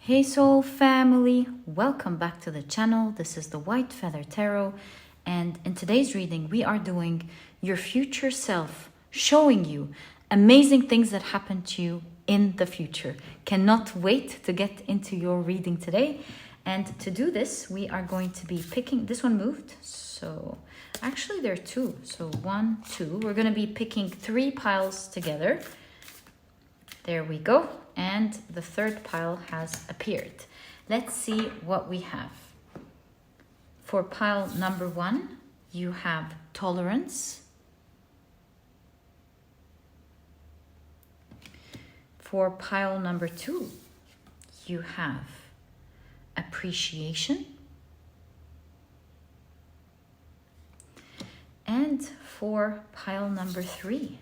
Hey soul family, welcome back to the channel. This is the White Feather Tarot, and in today's reading we are doing your future self, showing you amazing things that happen to you in the future. Cannot wait to get into your reading today. And to do this, we are going to be picking, this one moved, so actually there are two, so 1, 2. We're going to be picking 3 piles together. There we go. And the third pile has appeared. Let's see what we have. For pile number 1, you have tolerance. For pile number 2, you have appreciation. And for pile number 3,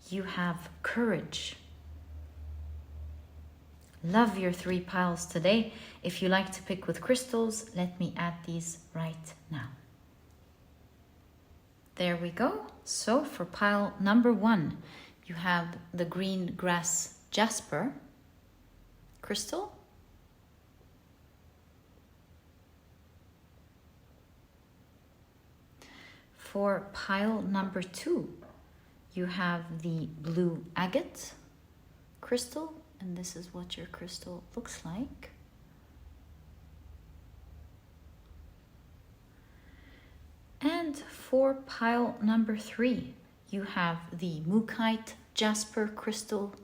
you have courage. Love your 3 piles today. If you like to pick with crystals, let me add these right now. There we go. So for pile number 1, you have the green grass Jasper crystal. For pile number 2, you have the blue agate crystal. And this is what your crystal looks like. And for pile number 3, you have the Mookite Jasper crystal.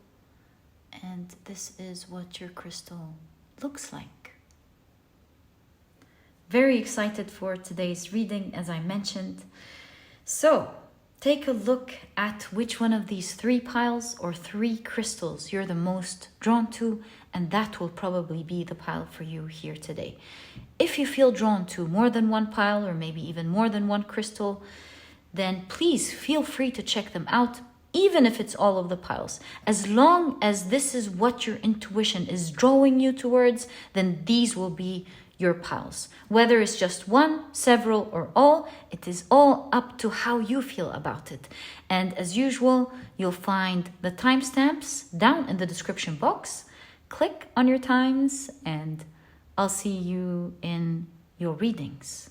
And this is what your crystal looks like. Very excited for today's reading, as I mentioned. So, take a look at which one of these 3 piles or 3 crystals you're the most drawn to, and that will probably be the pile for you here today. If you feel drawn to more than 1 pile or maybe even more than 1 crystal, then please feel free to check them out, even if it's all of the piles. As long as this is what your intuition is drawing you towards, then these will be your piles. Whether it's just 1, several, or all, it is all up to how you feel about it. And as usual, you'll find the timestamps down in the description box. Click on your times and I'll see you in your readings.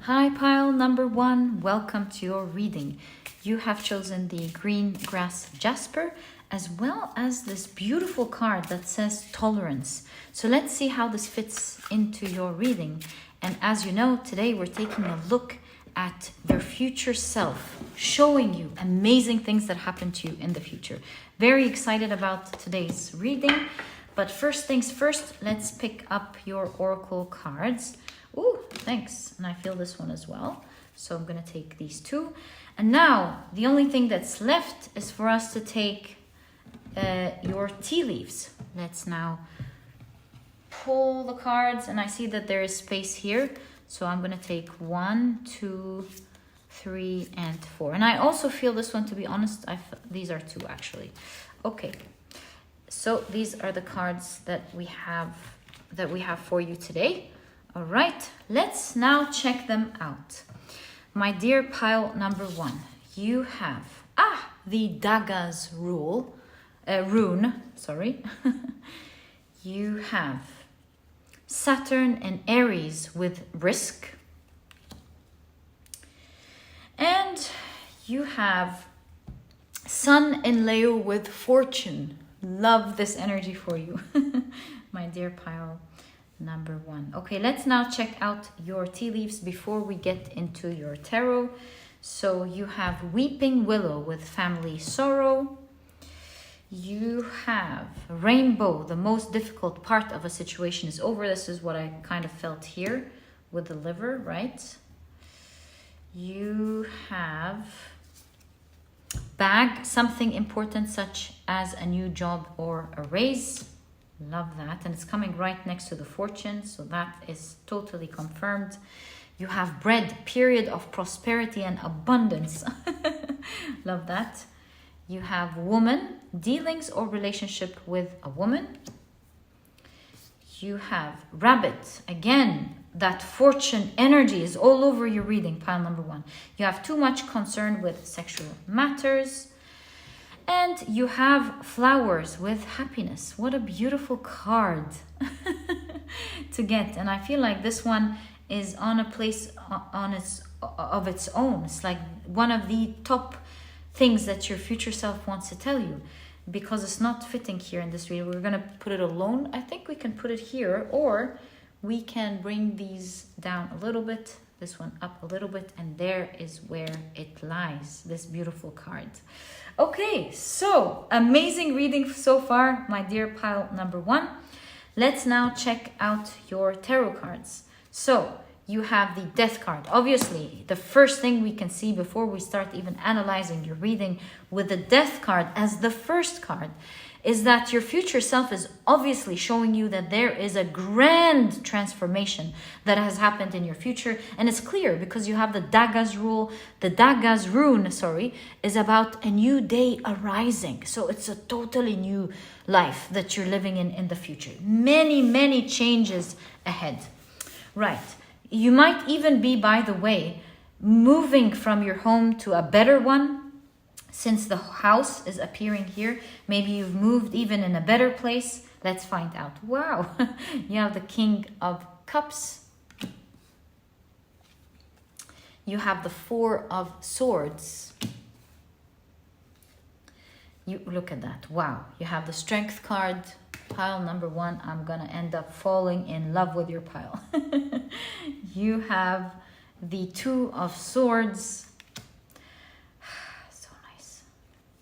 Hi pile number 1, welcome to your reading. You have chosen the green grass Jasper as well as this beautiful card that says tolerance. So let's see how this fits into your reading. And as you know, today we're taking a look at your future self, showing you amazing things that happen to you in the future. Very excited about today's reading. But first things first, let's pick up your oracle cards. Ooh, thanks. And I feel this one as well. So I'm going to take these 2. And now the only thing that's left is for us to take your tea leaves. Let's now pull the cards. And I see that there is space here. So I'm going to take 1, 2, 3, and 4. And I also feel this one, to be honest, these are 2 actually. Okay. So these are the cards that we have for you today. All right, let's now check them out. My dear pile number 1, you have the Daga's rune. Sorry. You have Saturn and Aries with risk, and you have Sun and Leo with fortune. Love this energy for you, my dear pile number 1. Okay, let's now check out your tea leaves before we get into your tarot. So you have Weeping Willow with family sorrow. You have Rainbow. The most difficult part of a situation is over. This is what I kind of felt here with the liver, right? You have Bag, something important such as a new job or a raise. Love that. And it's coming right next to the fortune, so that is totally confirmed. You have Bread, period of prosperity and abundance. Love that. You have Woman, dealings or relationship with a woman. You have Rabbit. Again, that fortune energy is all over your reading, pile number 1. You have too much concern with sexual matters. And you have Flowers with Happiness. What a beautiful card to get. And I feel like this one is on a place of its own. It's like one of the top things that your future self wants to tell you, because it's not fitting here in this reading. We're going to put it alone. I think we can put it here, or we can bring these down a little bit, this one up a little bit, and there is where it lies, this beautiful card. Okay, so amazing reading so far, my dear pile number 1. Let's now check out your tarot cards. So you have the Death card. Obviously, the first thing we can see before we start even analyzing your reading with the Death card as the first card is that your future self is obviously showing you that there is a grand transformation that has happened in your future. And it's clear because you have the Dagaz rule. The Dagaz rune, is about a new day arising. So it's a totally new life that you're living in the future. Many, many changes ahead. Right. You might even be, by the way, moving from your home to a better one. Since the house is appearing here, maybe you've moved even in a better place. Let's find out. Wow, you have the King of Cups. You have the Four of Swords. You look at that. Wow, you have the Strength card. Pile number 1, I'm gonna end up falling in love with your pile. You have the Two of Swords.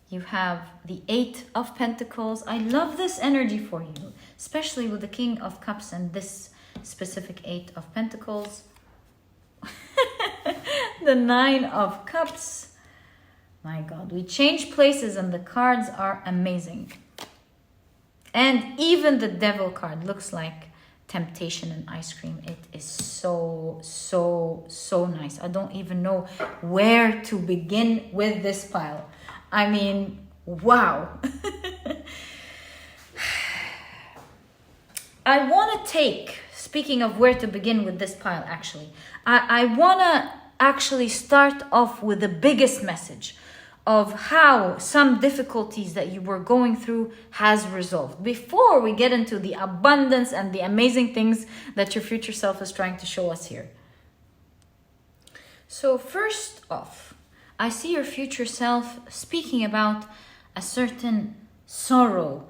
You have the Eight of Pentacles. I love this energy for you, especially with the King of Cups and this specific Eight of Pentacles. The Nine of Cups. My God, we change places and the cards are amazing. And even the Devil card looks like temptation and ice cream. It is so, so, so nice. I don't even know where to begin with this pile. I mean, wow. I want to take, speaking of where to begin with this pile, actually, I want to actually start off with the biggest message of how some difficulties that you were going through has resolved before we get into the abundance and the amazing things that your future self is trying to show us here. So first off, I see your future self speaking about a certain sorrow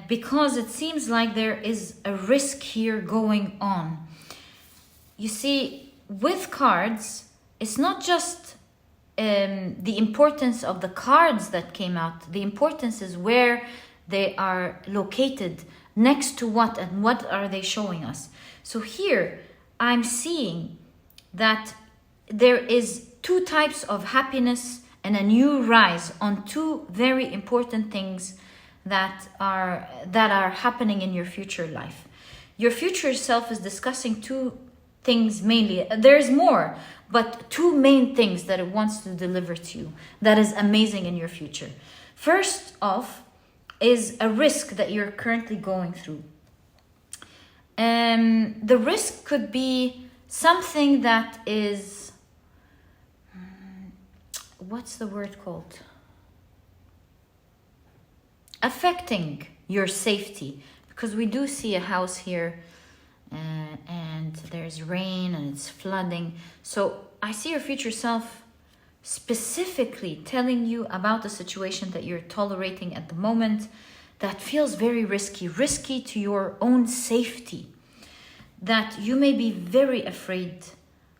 because it seems like there is a risk here going on. You see, with cards, it's not just the importance of the cards that came out. The importance is where they are located, next to what, and what are they showing us. So here, I'm seeing that there is 2 types of happiness and a new rise on 2 very important things that are happening in your future life. Your future self is discussing 2 things mainly. There's more, but 2 main things that it wants to deliver to you that is amazing in your future. First off is a risk that you're currently going through. The risk could be something that is, what's the word called? Affecting your safety, because we do see a house here and there's rain and it's flooding. So I see your future self specifically telling you about the situation that you're tolerating at the moment that feels very risky to your own safety, that you may be very afraid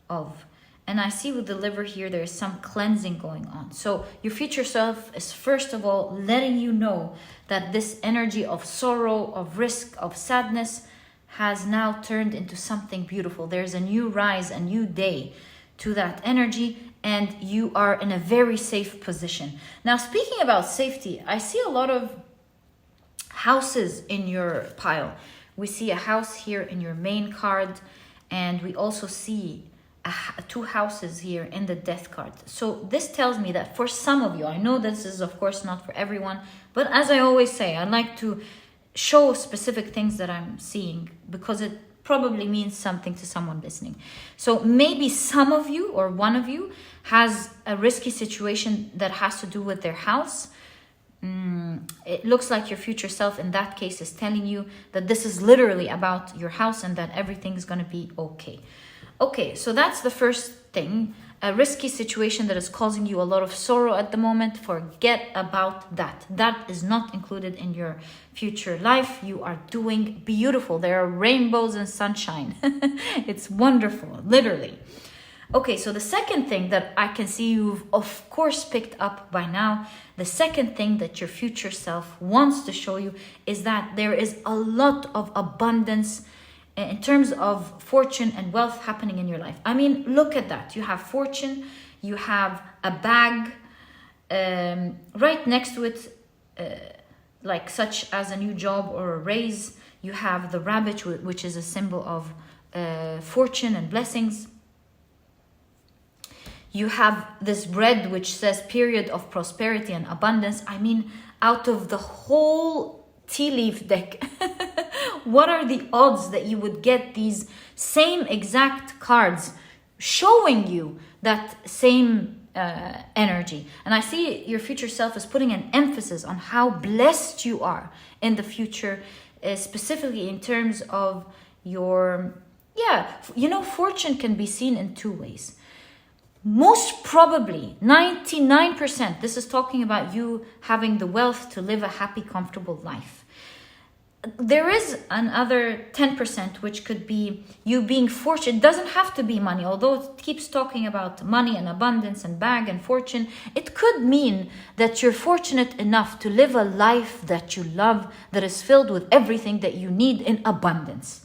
of. And I see with the liver here, there is some cleansing going on. So your future self is first of all letting you know that this energy of sorrow, of risk, of sadness has now turned into something beautiful. There's a new rise, a new day to that energy, and you are in a very safe position. Now, speaking about safety, I see a lot of houses in your pile. We see a house here in your main card, and we also see two houses here in the death card. So this tells me that for some of you, I know this is of course not for everyone, but as I always say, I like to show specific things that I'm seeing because it probably means something to someone listening. So maybe some of you or one of you has a risky situation that has to do with their house. It looks like your future self in that case is telling you that this is literally about your house and that everything's going to be okay. Okay, so that's the first thing. A risky situation that is causing you a lot of sorrow at the moment. Forget about that. That is not included in your future life. You are doing beautiful. There are rainbows and sunshine. It's wonderful, literally. Okay, so the second thing that I can see you've of course picked up by now, the second thing that your future self wants to show you is that there is a lot of abundance in terms of fortune and wealth happening in your life. I mean, look at that. You have fortune, you have a bag, right next to it, like such as a new job or a raise. You have the rabbit, which is a symbol of fortune and blessings. You have this bread, which says period of prosperity and abundance. I mean, out of the whole tea leaf deck, what are the odds that you would get these same exact cards showing you that same energy? And I see your future self is putting an emphasis on how blessed you are in the future, specifically in terms of your, fortune can be seen in two ways. Most probably 99%, this is talking about you having the wealth to live a happy, comfortable life. There is another 10%, which could be you being fortunate. It doesn't have to be money, although it keeps talking about money and abundance and bag and fortune. It could mean that you're fortunate enough to live a life that you love, that is filled with everything that you need in abundance.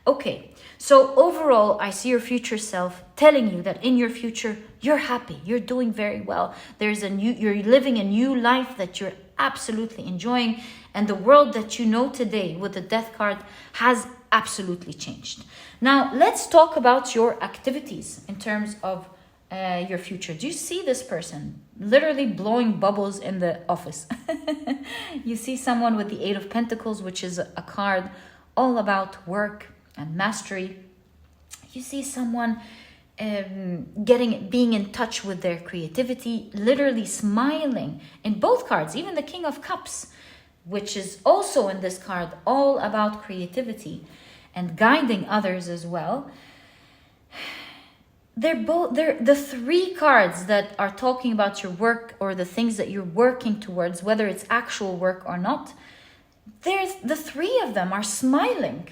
Okay. So overall, I see your future self telling you that in your future, you're happy, you're doing very well. You're living a new life that you're absolutely enjoying. And the world that you know today with the death card has absolutely changed. Now, let's talk about your activities in terms of your future. Do you see this person literally blowing bubbles in the office? You see someone with the Eight of Pentacles, which is a card all about work and mastery. You see someone being in touch with their creativity, literally smiling in both cards, even the King of Cups, which is also in this card, all about creativity and guiding others as well. They're the three cards that are talking about your work or the things that you're working towards, whether it's actual work or not. The three of them are smiling.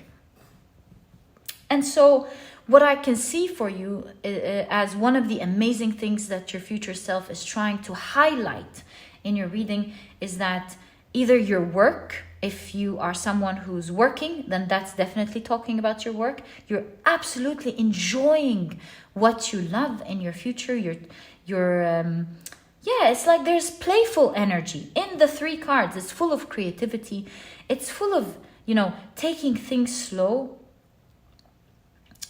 And so what I can see for you as one of the amazing things that your future self is trying to highlight in your reading is that either your work, if you are someone who's working, then that's definitely talking about your work. You're absolutely enjoying what you love in your future. It's like there's playful energy in the three cards. It's full of creativity. It's full of, taking things slow.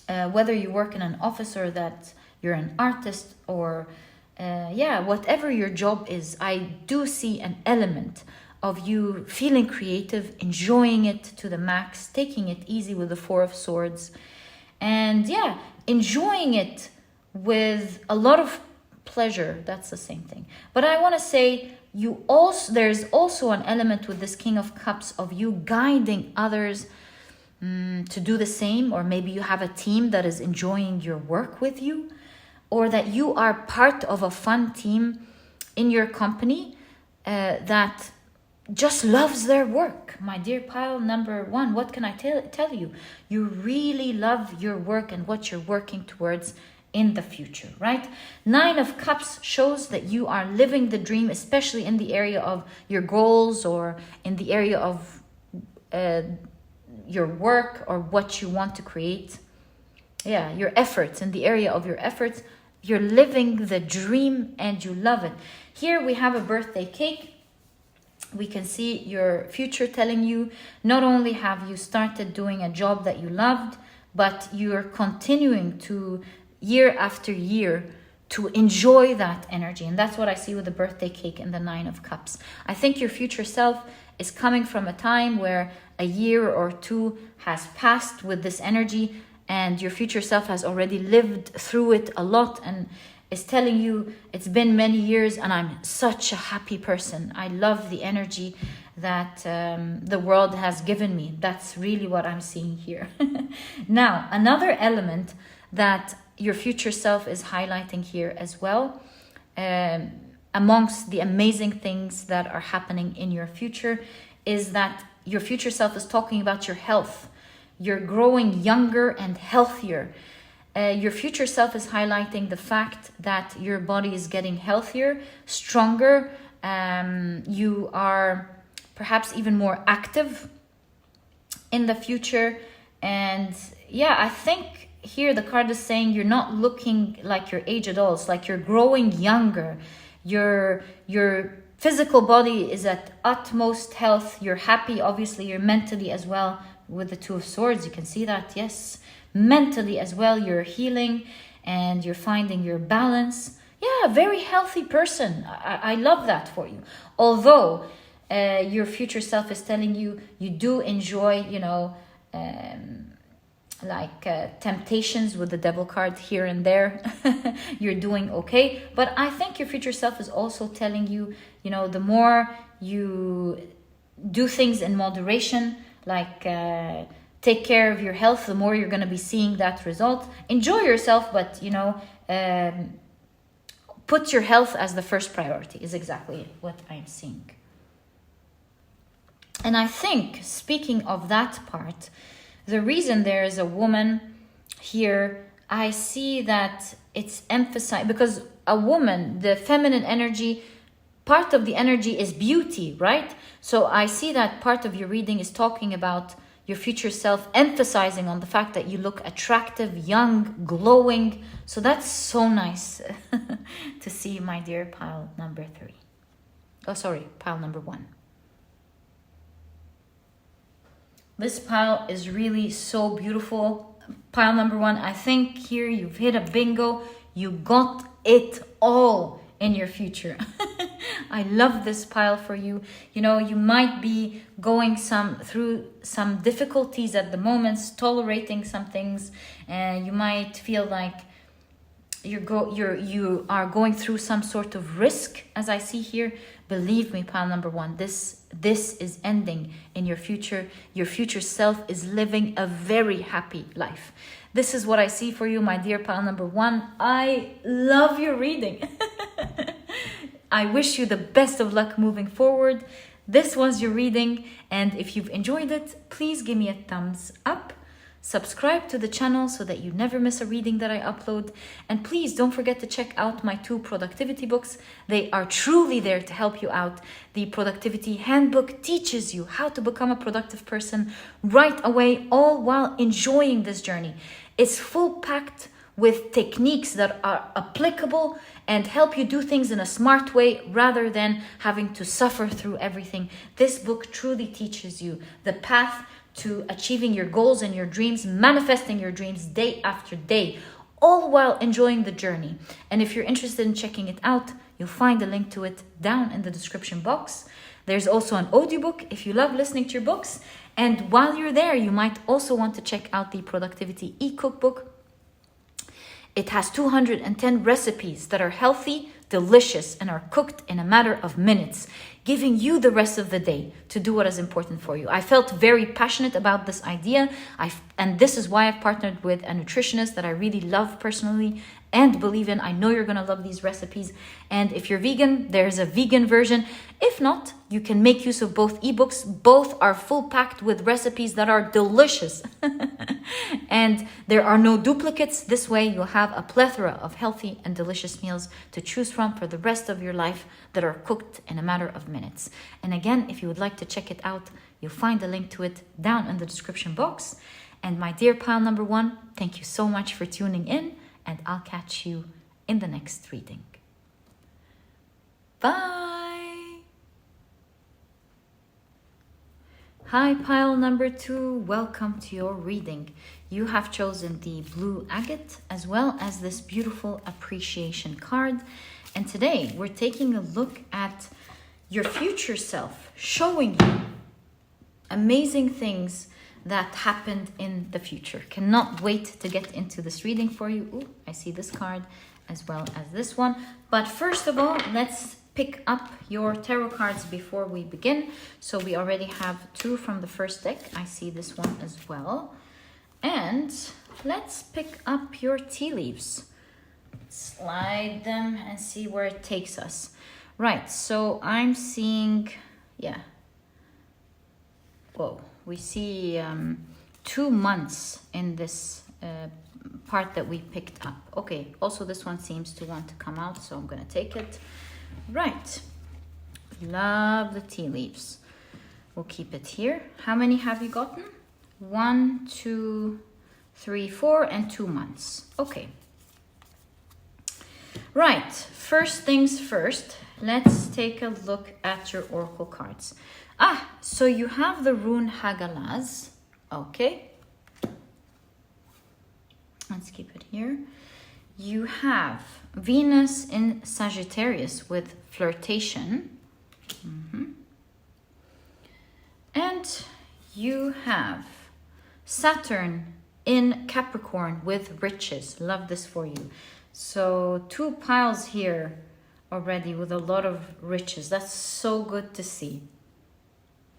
Whether you work in an office or that you're an artist or whatever your job is, I do see an element of you feeling creative, enjoying it to the max, taking it easy with the Four of Swords, and enjoying it with a lot of pleasure. That's the same thing. But I want to say there's also an element with this King of Cups of you guiding others to do the same, or maybe you have a team that is enjoying your work with you, or that you are part of a fun team in your company that just loves their work. My dear pile number one, what can I tell you? You really love your work and what you're working towards in the future, right? Nine of Cups shows that you are living the dream, especially in the area of your goals or in the area of your work or what you want to create. Your efforts, in the area of your efforts, you're living the dream and you love it. Here we have a birthday cake. We can see your future telling you not only have you started doing a job that you loved, but you're continuing to year after year to enjoy that energy. And that's what I see with the birthday cake and the 9 of Cups. I think your future self is coming from a time where a year or two has passed with this energy, and your future self has already lived through it a lot and is telling you, it's been many years and I'm such a happy person. I love the energy that the world has given me. That's really what I'm seeing here. Now, another element that your future self is highlighting here as well, amongst the amazing things that are happening in your future, is that your future self is talking about your health. You're growing younger and healthier. Your future self is highlighting the fact that your body is getting healthier, stronger. You are perhaps even more active in the future. And yeah, I think here the card is saying you're not looking like your age at all. It's like you're growing younger. Your physical body is at utmost health. You're happy. Obviously, you're mentally as well. With the 2 of Swords, you can see that. Yes, mentally as well, you're healing and you're finding your balance. Yeah, very healthy person. I love that for you. Although your future self is telling you, you do enjoy, temptations with the Devil card here and there. You're doing okay. But I think your future self is also telling you, the more you do things in moderation, like take care of your health, the more you're going to be seeing that result. Enjoy yourself, but put your health as the first priority is exactly what I'm seeing. And I think, speaking of that part, the reason there is a woman here, I see that it's emphasized because a woman, the feminine energy, part of the energy is beauty, right? So I see that part of your reading is talking about your future self, emphasizing on the fact that you look attractive, young, glowing. So that's so nice to see, my dear pile number 3. Oh, sorry, pile number 1. This pile is really so beautiful. Pile number 1, I think here you've hit a bingo. You got it all in your future. I love this pile for you. You might be going through some difficulties at the moment, tolerating some things, and you might feel like you are going through some sort of risk, as I see here. Believe me, pile number 1, this is ending in your future. Your future self is living a very happy life. This is what I see for you, my dear pile number 1. I love your reading. I wish you the best of luck moving forward. This was your reading, and if you've enjoyed it, please give me a thumbs up. Subscribe to the channel so that you never miss a reading that I upload. And please don't forget to check out my 2 productivity books. They are truly there to help you out. The Productivity Handbook teaches you how to become a productive person right away, all while enjoying this journey. It's full packed with techniques that are applicable and help you do things in a smart way rather than having to suffer through everything. This book truly teaches you the path to achieving your goals and your dreams, manifesting your dreams day after day, all while enjoying the journey. And if you're interested in checking it out, you'll find a link to it down in the description box. There's also an audiobook if you love listening to your books. And while you're there, you might also want to check out the Productivity e-cookbook. It has 210 recipes that are healthy, delicious, and are cooked in a matter of minutes, giving you the rest of the day to do what is important for you. I felt very passionate about this idea, and this is why I've partnered with a nutritionist that I really love personally and believe in. I know you're going to love these recipes. And if you're vegan, there's a vegan version. If not, you can make use of both ebooks. Both are full packed with recipes that are delicious. And there are no duplicates. This way you'll have a plethora of healthy and delicious meals to choose from for the rest of your life that are cooked in a matter of minutes. And again, if you would like to check it out, you'll find a link to it down in the description box. And my dear pile number 1, thank you so much for tuning in, and I'll catch you in the next reading. Bye! Hi, pile number 2. Welcome to your reading. You have chosen the blue agate as well as this beautiful appreciation card. And today we're taking a look at your future self, showing you amazing things that happened in the future. Cannot wait to get into this reading for you. Ooh, I see this card as well as this one. But first of all, let's pick up your tarot cards before we begin. So we already have 2 from the first deck. I see this one as well. And let's pick up your tea leaves. Slide them and see where it takes us. Right, so I'm seeing, whoa, we see 2 months in this part that we picked up. Okay, also this one seems to want to come out, so I'm gonna take it. Right, love the tea leaves. We'll keep it here. How many have you gotten? 1, 2, 3, 4, and 2 months. Okay. Right, first things first, let's take a look at your oracle cards. So you have the rune Hagalaz. Okay. Let's keep it here. You have Venus in Sagittarius with flirtation. And you have Saturn in Capricorn with riches. Love this for you. So 2 piles here already with a lot of riches. That's so good to see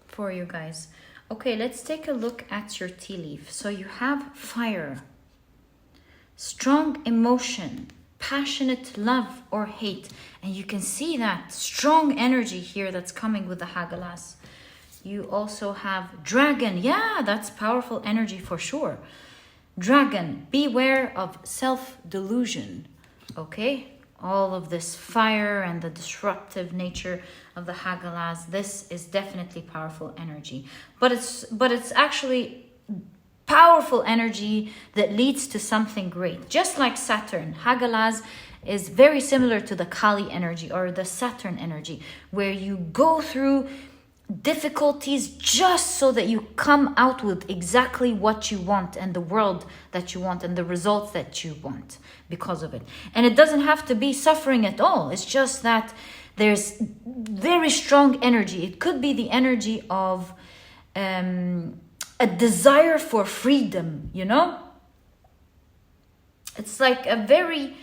for you guys. Okay, let's take a look at your tea leaf. So you have fire, strong emotion, passionate love or hate. And you can see that strong energy here that's coming with the Hagalaz. You also have dragon. Yeah, that's powerful energy for sure. Dragon, beware of self-delusion. Okay, all of this fire and the disruptive nature of the Hagalaz. This is definitely powerful energy. But it's actually powerful energy that leads to something great. Just like Saturn, Hagalaz is very similar to the Kali energy or the Saturn energy, where you go through difficulties just so that you come out with exactly what you want and the world that you want and the results that you want because of it. And it doesn't have to be suffering at all. It's just that there's very strong energy. It could be the energy of a desire for freedom, you know? It's like a very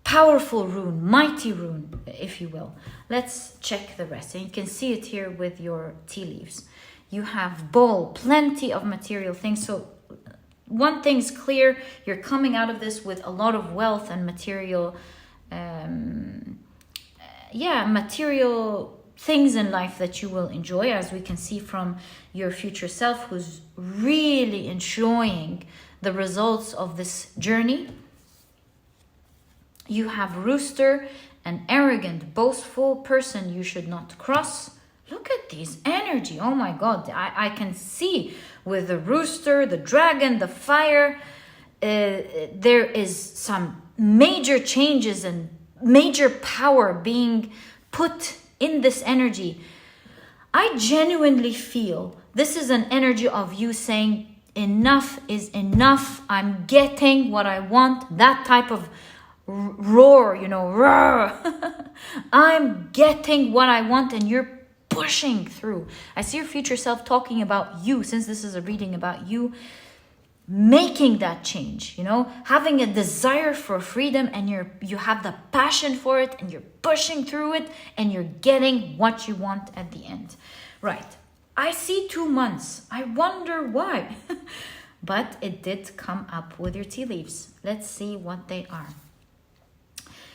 powerful rune, mighty rune, if you will. Let's check the rest. And you can see it here with your tea leaves. You have bowl, plenty of material things. So one thing's clear, you're coming out of this with a lot of wealth and material, material things in life that you will enjoy, as we can see from your future self, who's really enjoying the results of this journey. You have rooster, an arrogant, boastful person you should not cross. Look at these energy. Oh my God. I can see with the rooster, the dragon, the fire, there is some major changes and major power being put in this energy. I genuinely feel this is an energy of you saying, enough is enough. I'm getting what I want. That type of roar, you know, roar. I'm getting what I want, and you're pushing through. I see your future self talking about you, since this is a reading about you, making that change, you know, having a desire for freedom, and you have the passion for it, and you're pushing through it, and you're getting what you want at the end. Right. I see 2 months. I wonder why. But it did come up with your tea leaves. Let's see what they are.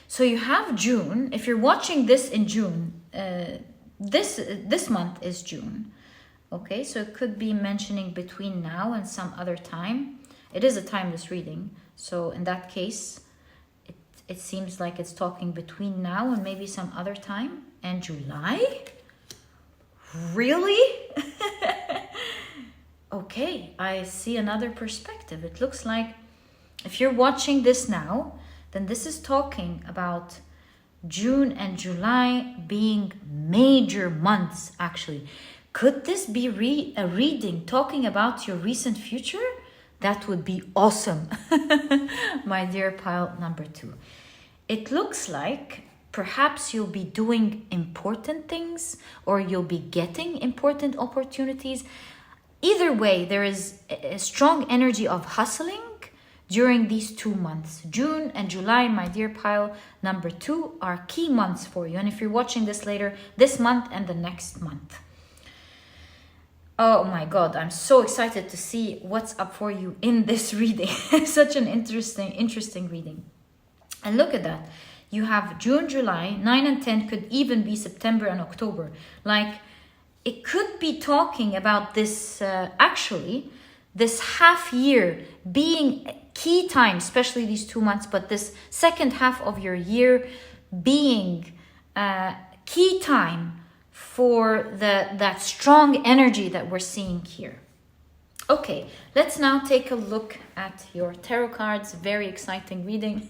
So you have June. If you're watching this in June, this month is June. Okay, so it could be mentioning between now and some other time. It is a timeless reading. So in that case, it seems like it's talking between now and maybe some other time. And July? Really? Okay, I see another perspective. It looks like if you're watching this now, then this is talking about June and July being major months, actually. Could this be a reading talking about your recent future? That would be awesome, my dear pile number 2. It looks like perhaps you'll be doing important things or you'll be getting important opportunities. Either way, there is a strong energy of hustling during these 2 months. June and July, my dear pile number 2, are key months for you. And if you're watching this later, this month and the next month. Oh my God, I'm so excited to see what's up for you in this reading. Such an interesting reading. And look at that. You have June, July, 9 and 10 could even be September and October. Like, it could be talking about this, actually, this half year being key time, especially these 2 months, but this second half of your year being key time for that strong energy that we're seeing here. Okay, let's now take a look at your tarot cards. Very exciting reading.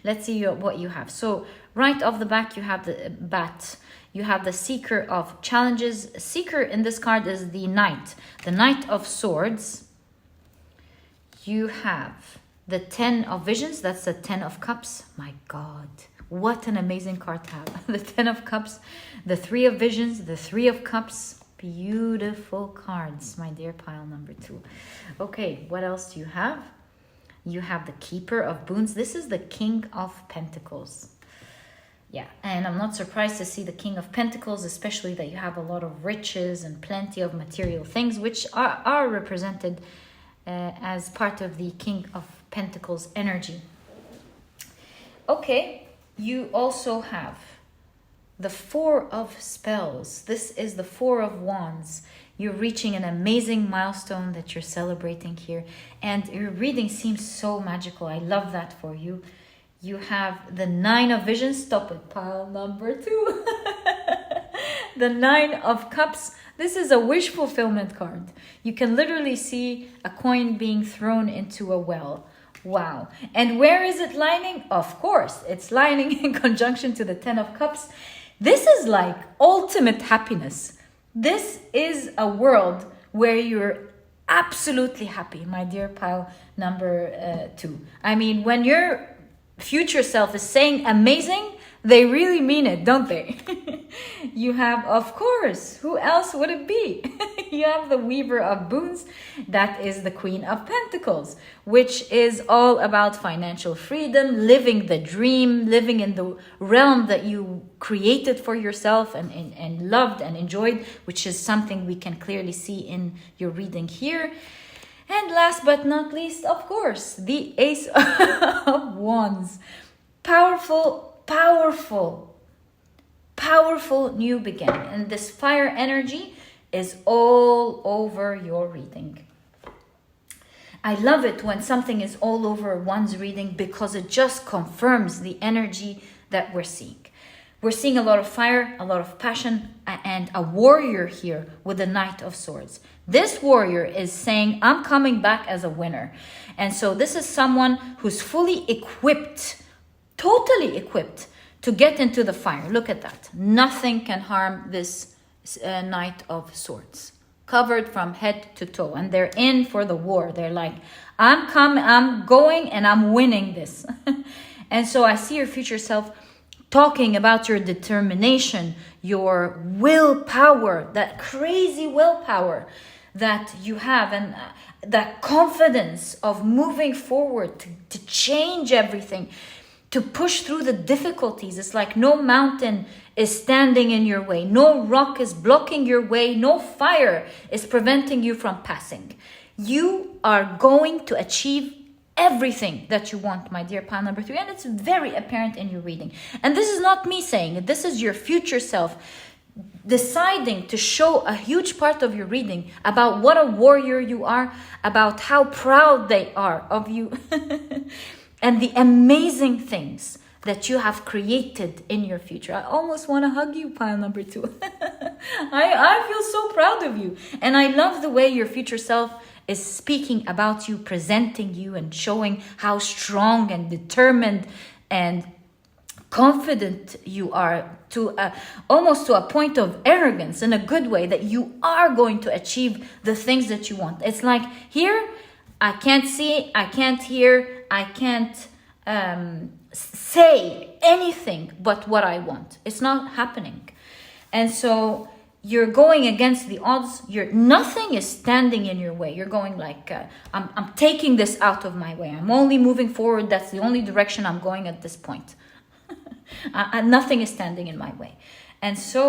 Let's see what you have. So right off the back, you have the bat. You have the Seeker of Challenges. Seeker in this card is the Knight of Swords. You have the 10 of Visions. That's the 10 of Cups. My God, what an amazing card to have. The 10 of Cups, the 3 of Visions, the 3 of Cups. Beautiful cards, my dear pile number 2. Okay, what else do you have? You have the Keeper of Boons. This is the King of Pentacles. Yeah, and I'm not surprised to see the King of Pentacles, especially that you have a lot of riches and plenty of material things, which are represented as part of the King of Pentacles energy. Okay, you also have the 4 of Spells. This is the 4 of Wands. You're reaching an amazing milestone that you're celebrating here. And your reading seems so magical. I love that for you. You have the 9 of Visions. Stop it, pile number 2. The 9 of Cups. This is a wish fulfillment card. You can literally see a coin being thrown into a well. Wow. And where is it lining? Of course, it's lining in conjunction to the 10 of Cups. This is like ultimate happiness. This is a world where you're absolutely happy, my dear pile number 2. I mean, when your future self is saying amazing, they really mean it, don't they? You have, of course, who else would it be? You have the Weaver of Boons. That is the Queen of Pentacles, which is all about financial freedom, living the dream, living in the realm that you created for yourself and loved and enjoyed, which is something we can clearly see in your reading here. And last but not least, of course, the Ace of Wands. Powerful new beginning. And this fire energy is all over your reading. I love it when something is all over one's reading because it just confirms the energy that we're seeing. We're seeing a lot of fire, a lot of passion, and a warrior here with the Knight of Swords. This warrior is saying, I'm coming back as a winner. And so this is someone who's fully equipped, totally equipped to get into the fire. Look at that. Nothing can harm this Knight of Swords. Covered from head to toe. And they're in for the war. They're like, I'm going and I'm winning this. And so I see your future self talking about your determination, your willpower, that crazy willpower that you have, and that confidence of moving forward to change everything, to push through the difficulties. It's like no mountain is standing in your way, no rock is blocking your way, no fire is preventing you from passing. You are going to achieve everything that you want, my dear pile number 3, and it's very apparent in your reading. And this is not me saying it. This is your future self deciding to show a huge part of your reading about what a warrior you are, about how proud they are of you, and the amazing things that you have created in your future. I almost want to hug you, pile number 2. I feel so proud of you, and I love the way your future self is speaking about you, presenting you, and showing how strong and determined and confident you are, to almost to a point of arrogance in a good way, that you are going to achieve the things that you want. It's like, here, I can't see, I can't hear, I can't say anything but what I want. It's not happening. And so you're going against the odds. Nothing is standing in your way. You're going like, I'm taking this out of my way. I'm only moving forward. That's the only direction I'm going at this point. Nothing is standing in my way. And so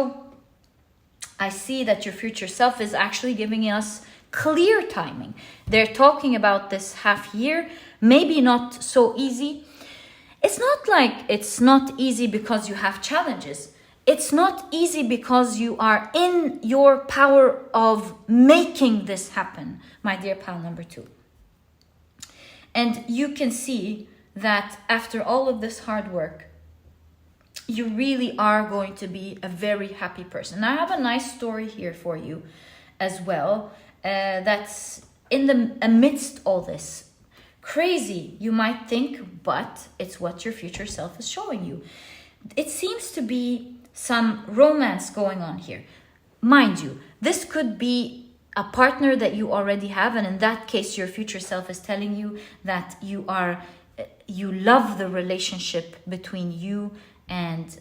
I see that your future self is actually giving us clear timing. They're talking about this half year, maybe not so easy. It's not like it's not easy because you have challenges. It's not easy because you are in your power of making this happen, my dear pal number 2. And you can see that after all of this hard work, you really are going to be a very happy person. Now, I have a nice story here for you as well. That's in the amidst all this. Crazy, you might think, but it's what your future self is showing you. It seems to be some romance going on here. Mind you, this could be a partner that you already have, and in that case, your future self is telling you that you love the relationship between you and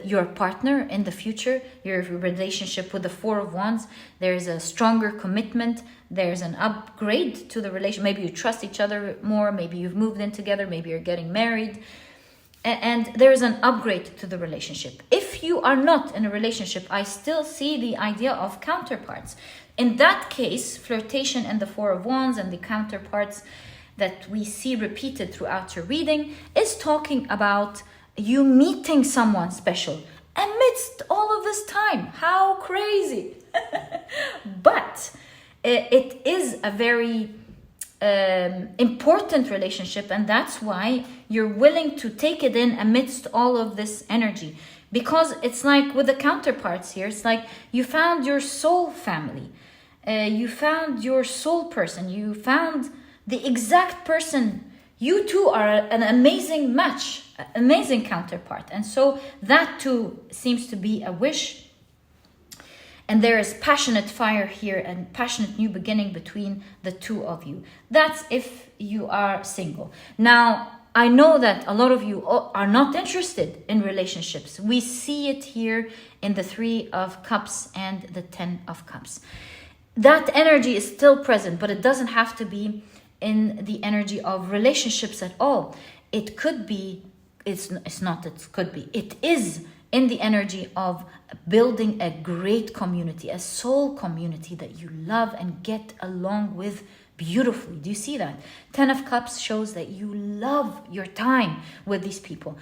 your partner in the future. Your relationship with the 4 of Wands, there's a stronger commitment, there's an upgrade to the relation. Maybe you trust each other more, maybe you've moved in together, maybe you're getting married, and there's an upgrade to the relationship. If you are not in a relationship, I still see the idea of counterparts. In that case, flirtation and the 4 of Wands and the counterparts that we see repeated throughout your reading is talking about you meeting someone special amidst all of this time. How crazy! But it is a very important relationship, and that's why you're willing to take it in amidst all of this energy, because it's like with the counterparts here, it's like you found your soul family, you found your soul person, you found the exact person. You two are an amazing match, amazing counterpart. And so that too seems to be a wish. And there is passionate fire here and passionate new beginning between the 2 of you. That's if you are single. Now, I know that a lot of you are not interested in relationships. We see it here in the 3 of Cups and the 10 of Cups. That energy is still present, but it doesn't have to be in the energy of relationships at all. It could be, it is in the energy of building a great community, a soul community that you love and get along with beautifully. Do you see that? 10 of Cups shows that you love your time with these people.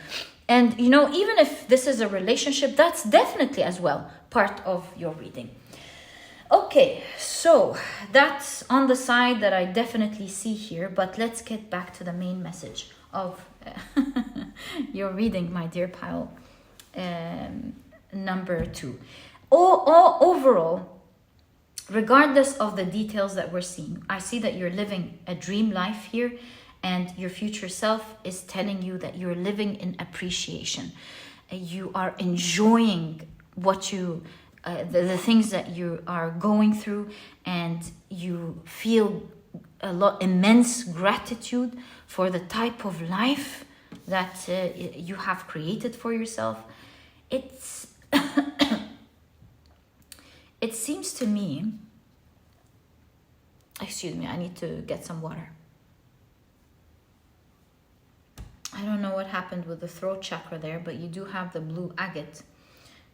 And even if this is a relationship, that's definitely as well part of your reading. Okay, so that's on the side that I definitely see here, but let's get back to the main message of your reading, my dear pile number 2. Overall, regardless of the details that we're seeing, I see that you're living a dream life here, and your future self is telling you that you're living in appreciation. You are enjoying what you the things that you are going through, and you feel immense gratitude for the type of life that you have created for yourself. It's it seems to me, excuse me, I need to get some water. I don't know what happened with the throat chakra there, but you do have the blue agate.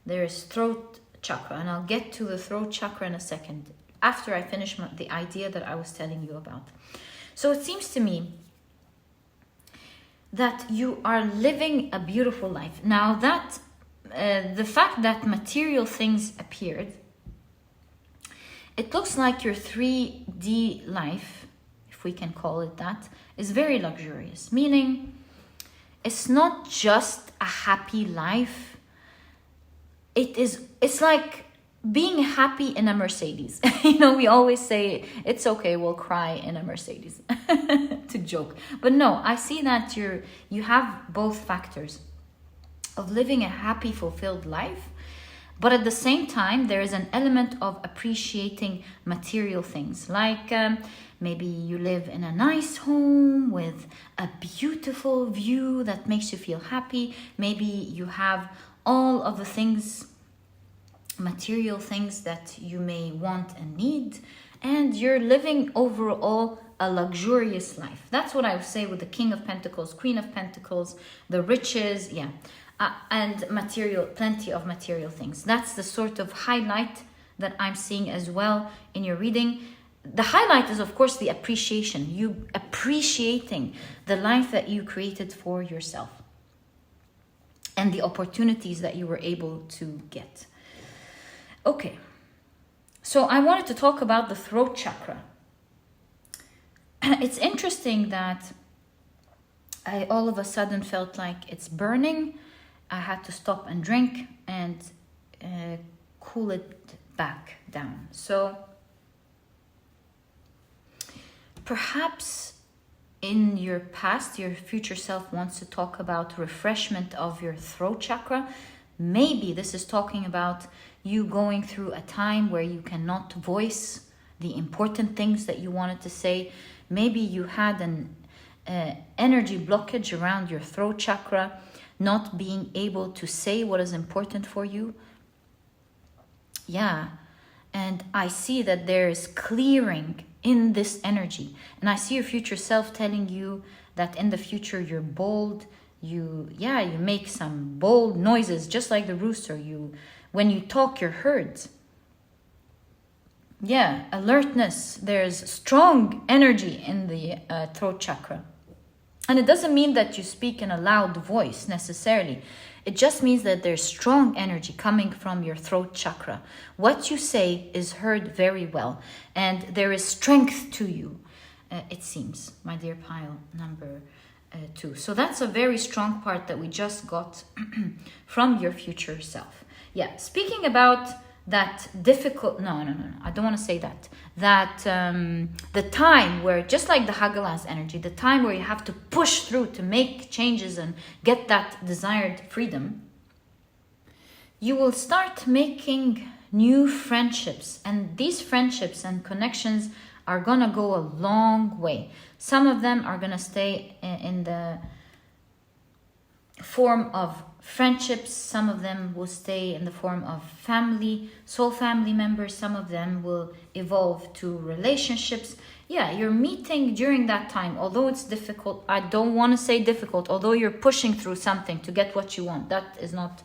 There is throat chakra, and I'll get to the throat chakra in a second after I finish the idea that I was telling you about. So it seems to me that you are living a beautiful life. Now that the fact that material things appeared, it looks like your 3D life, if we can call it that, is very luxurious, meaning it's not just a happy life. It's like being happy in a Mercedes. We always say it's okay, we'll cry in a Mercedes to joke. But no, I see that you have both factors. of living a happy, fulfilled life. But at the same time, there is an element of appreciating material things. Like maybe you live in a nice home with a beautiful view that makes you feel happy. Maybe you have all of the things, material things that you may want and need. And you're living overall a luxurious life. That's what I would say with the King of Pentacles, Queen of Pentacles, the riches, yeah. And material, plenty of material things. That's the sort of highlight that I'm seeing as well in your reading. The highlight is, of course, the appreciation. You appreciating the life that you created for yourself and the opportunities that you were able to get. Okay, so I wanted to talk about the throat chakra. It's interesting that I all of a sudden felt like it's burning. I had to stop and drink and cool it back down. So perhaps in your past, your future self wants to talk about refreshment of your throat chakra. Maybe this is talking about you going through a time where you cannot voice the important things that you wanted to say. Maybe you had an energy blockage around your throat chakra, not being able to say what is important for you. Yeah, and I see that there is clearing in this energy. And I see your future self telling you that in the future you're bold. You make some bold noises, just like the rooster. When you talk, you're heard. Yeah, alertness. There's strong energy in the throat chakra. And it doesn't mean that you speak in a loud voice necessarily. It just means that there's strong energy coming from your throat chakra. What you say is heard very well. And there is strength to you, it seems, my dear pile number 2. So that's a very strong part that we just got from your future self. Yeah, speaking about that difficult, no, I don't want to say that. That the time where, just like the Hagalaz energy, the time where you have to push through to make changes and get that desired freedom, you will start making new friendships. And these friendships and connections are going to go a long way. Some of them are going to stay in the form of friendships. Some of them will stay in the form of family, soul family members. Some of them will evolve to relationships. Yeah, you're meeting during that time. Although it's difficult, I don't want to say difficult, although you're pushing through something to get what you want. That is not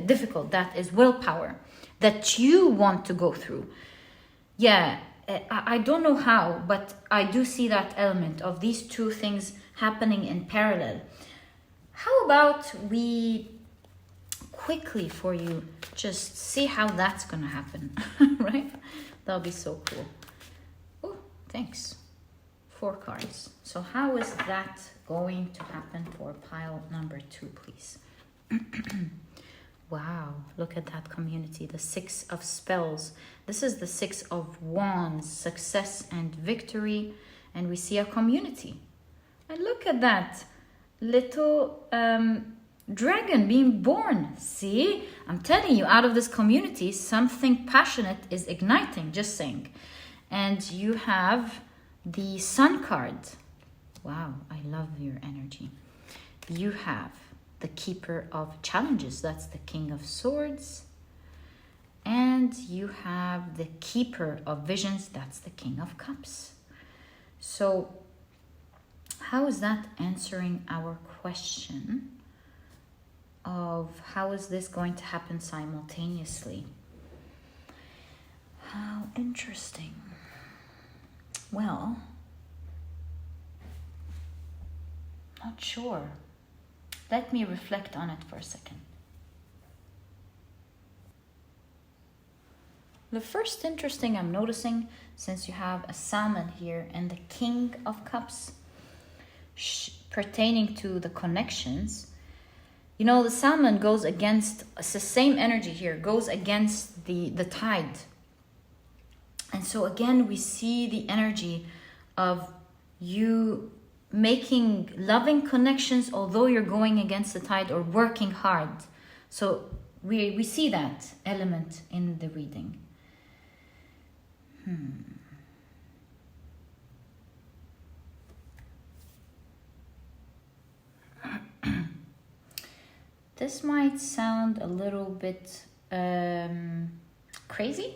difficult. That is willpower that you want to go through. Yeah, I don't know how, but I do see that element of these two things happening in parallel. How about we quickly for you just see how that's going to happen, right? That'll be so cool. Oh, thanks. 4 cards. So how is that going to happen for pile number 2, please? Wow, look at that community. The 6 of spells. This is the 6 of wands, success and victory. And we see a community. And look at that little dragon being born. See, I'm telling you, out of this community, something passionate is igniting, just saying. And you have the Sun card. Wow, I love your energy. You have the Keeper of Challenges. That's the King of Swords. And you have the Keeper of Visions. That's the King of Cups. So how is that answering our question of how is this going to happen simultaneously? How interesting. Well, not sure. Let me reflect on it for a second. The first interesting I'm noticing, since you have a salmon here and the King of Cups pertaining to the connections, you know, the salmon goes against, it's the same energy here, goes against the tide. And so again, we see the energy of you making loving connections, although you're going against the tide or working hard. So we see that element in the reading. This might sound a little bit crazy,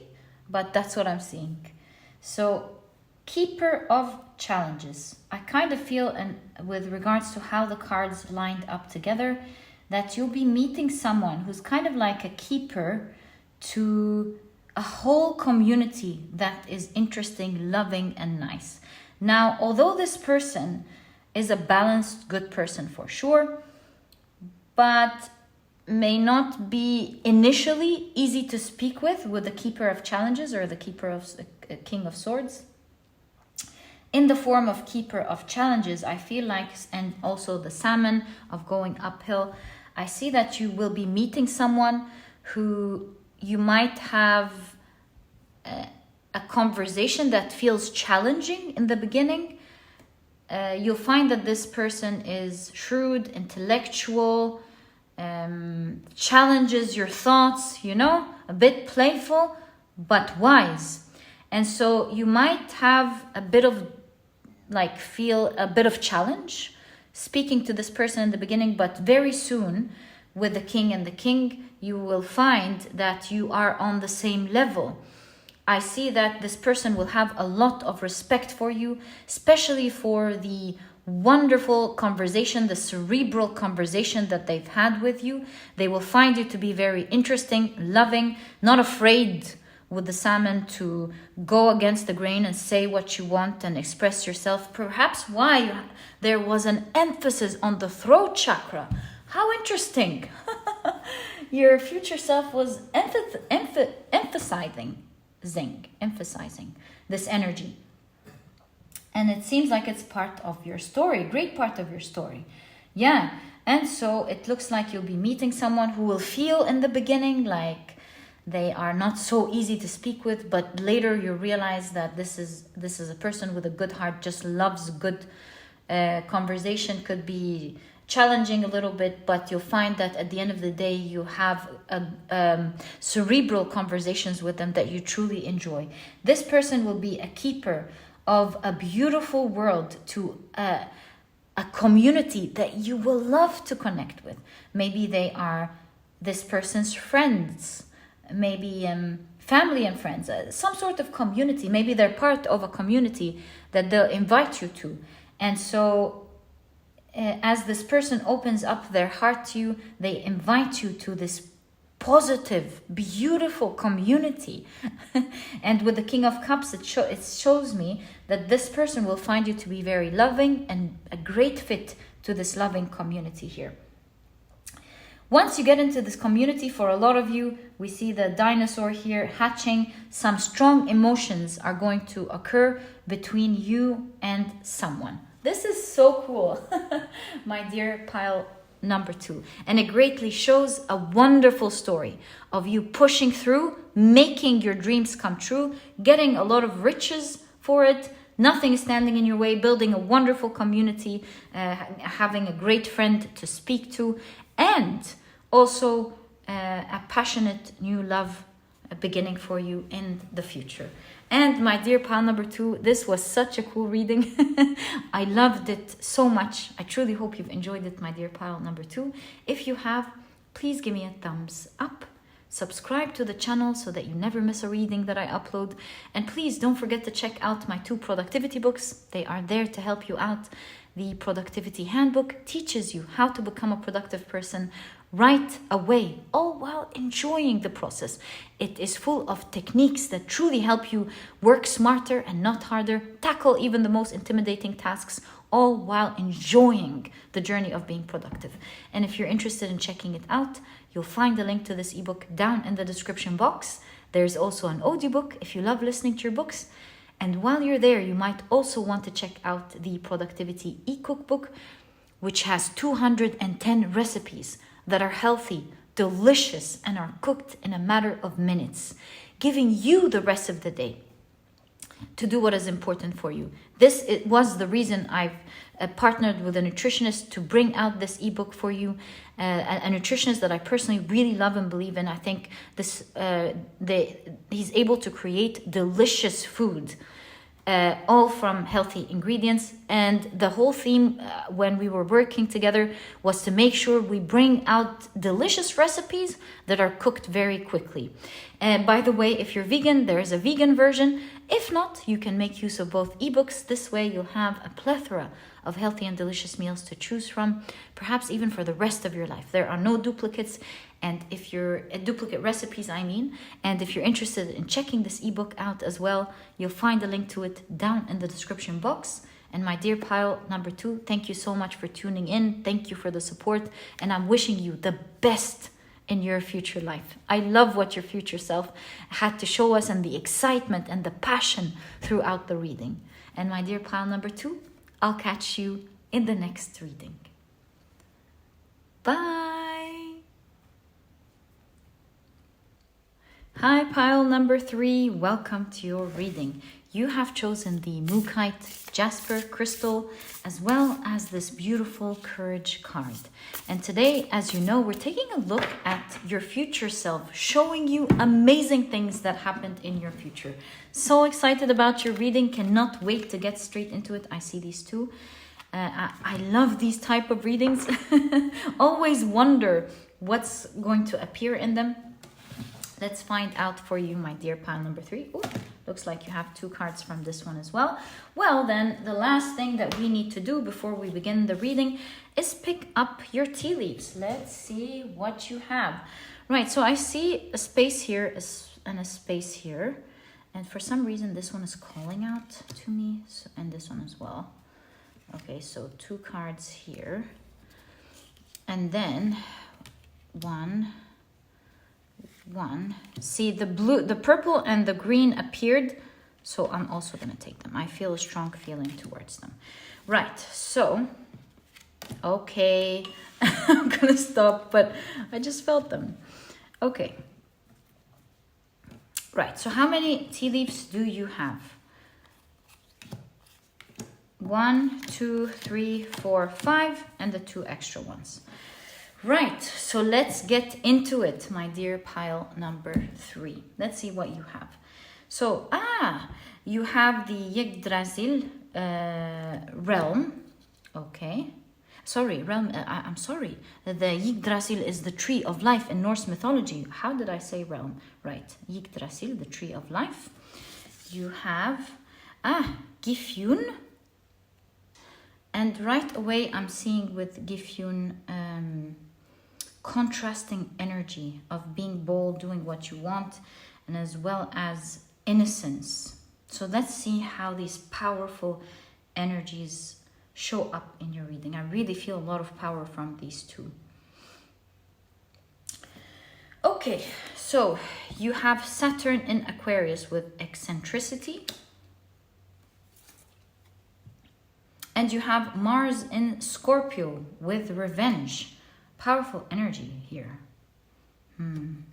but that's what I'm seeing. So, keeper of challenges. I kind of feel, and with regards to how the cards lined up together, that you'll be meeting someone who's kind of like a keeper to a whole community that is interesting, loving, and nice. Now, although this person is a balanced, good person for sure, but may not be initially easy to speak with the keeper of challenges or the keeper of king of swords. In the form of keeper of challenges, I feel like, and also the salmon of going uphill, I see that you will be meeting someone who you might have a conversation that feels challenging in the beginning. You'll find that this person is shrewd, intellectual, challenges your thoughts, a bit playful, but wise. And so you might have a bit of feel a bit of challenge speaking to this person in the beginning, but very soon with the king and the king, you will find that you are on the same level. I see that this person will have a lot of respect for you, especially for the wonderful conversation, the cerebral conversation that they've had with you. They will find you to be very interesting, loving, not afraid with the salmon to go against the grain and say what you want and express yourself. Perhaps why there was an emphasis on the throat chakra. How interesting. Your future self was emphasizing this energy. And it seems like it's part of your story, great part of your story. Yeah, and so it looks like you'll be meeting someone who will feel in the beginning like they are not so easy to speak with, but later you realize that this is a person with a good heart, just loves good conversation. Could be challenging a little bit, but you'll find that at the end of the day you have cerebral conversations with them that you truly enjoy. This person will be a keeper of a beautiful world, to a community that you will love to connect with. Maybe they are this person's friends, maybe family and friends, some sort of community. Maybe they're part of a community that they'll invite you to. And so as this person opens up their heart to you, they invite you to this positive, beautiful community. And with the King of Cups, it shows me that this person will find you to be very loving and a great fit to this loving community here. Once you get into this community, for a lot of you, we see the dinosaur here hatching. Some strong emotions are going to occur between you and someone. This is so cool, my dear pile number 2. And it greatly shows a wonderful story of you pushing through, making your dreams come true, getting a lot of riches for it. Nothing is standing in your way, building a wonderful community, having a great friend to speak to, and also a passionate new love beginning for you in the future. And my dear pile number 2, this was such a cool reading. I loved it so much. I truly hope you've enjoyed it, my dear pile number 2. If you have, please give me a thumbs up. Subscribe to the channel so that you never miss a reading that I upload. And please don't forget to check out my 2 productivity books. They are there to help you out. The Productivity Handbook teaches you how to become a productive person right away, all while enjoying the process. It is full of techniques that truly help you work smarter and not harder, tackle even the most intimidating tasks, all while enjoying the journey of being productive. And if you're interested in checking it out, you'll find the link to this ebook down in the description box. There's also an audiobook if you love listening to your books. And while you're there, you might also want to check out the Productivity e-cookbook, which has 210 recipes that are healthy, delicious, and are cooked in a matter of minutes, giving you the rest of the day to do what is important for you. It was the reason I've partnered with a nutritionist to bring out this ebook for you. A nutritionist that I personally really love and believe in. I think he's able to create delicious food, all from healthy ingredients. And the whole theme when we were working together was to make sure we bring out delicious recipes that are cooked very quickly. And by the way, if you're vegan, there is a vegan version. If not, you can make use of both ebooks. This way you'll have a plethora of healthy and delicious meals to choose from, perhaps even for the rest of your life. There are no duplicates, and if you're duplicate recipes, and if you're interested in checking this ebook out as well, you'll find a link to it down in the description box. And my dear pile number 2, thank you so much for tuning in. Thank you for the support, and I'm wishing you the best in your future life. I love what your future self had to show us, and the excitement and the passion throughout the reading. And my dear pile number 2, I'll catch you in the next reading. Bye. Hi, pile number 3. Welcome to your reading. You have chosen the Mookite Jasper crystal, as well as this beautiful courage card. And today, as you know, we're taking a look at your future self, showing you amazing things that happened in your future. So excited about your reading. Cannot wait to get straight into it. I see these two. I love these type of readings. Always wonder what's going to appear in them. Let's find out for you, my dear pile number 3. Ooh, looks like you have 2 cards from this one as well. Well, then the last thing that we need to do before we begin the reading is pick up your tea leaves. Let's see what you have. Right, so I see a space here and a space here. And for some reason, this one is calling out to me, and this one as well. Okay, so 2 cards here. And then one. See, the purple and the green appeared, so I'm also going to take them. I feel a strong feeling towards them. Right, so, okay, I'm going to stop, but I just felt them. Okay. Right, so how many tea leaves do you have? 1, 2, 3, 4, 5, and the 2 extra ones. Right, so let's get into it, my dear pile number 3. Let's see what you have. So, you have the Yggdrasil realm. Okay. Sorry, realm. I'm sorry. The Yggdrasil is the tree of life in Norse mythology. How did I say realm? Right, Yggdrasil, the tree of life. You have Gifjun. And right away, I'm seeing with Gifjun contrasting energy of being bold, doing what you want, and as well as innocence. So let's see how these powerful energies show up in your reading. I really feel a lot of power from these 2. Okay, so you have Saturn in Aquarius with eccentricity. And you have Mars in Scorpio with revenge. Powerful energy here. When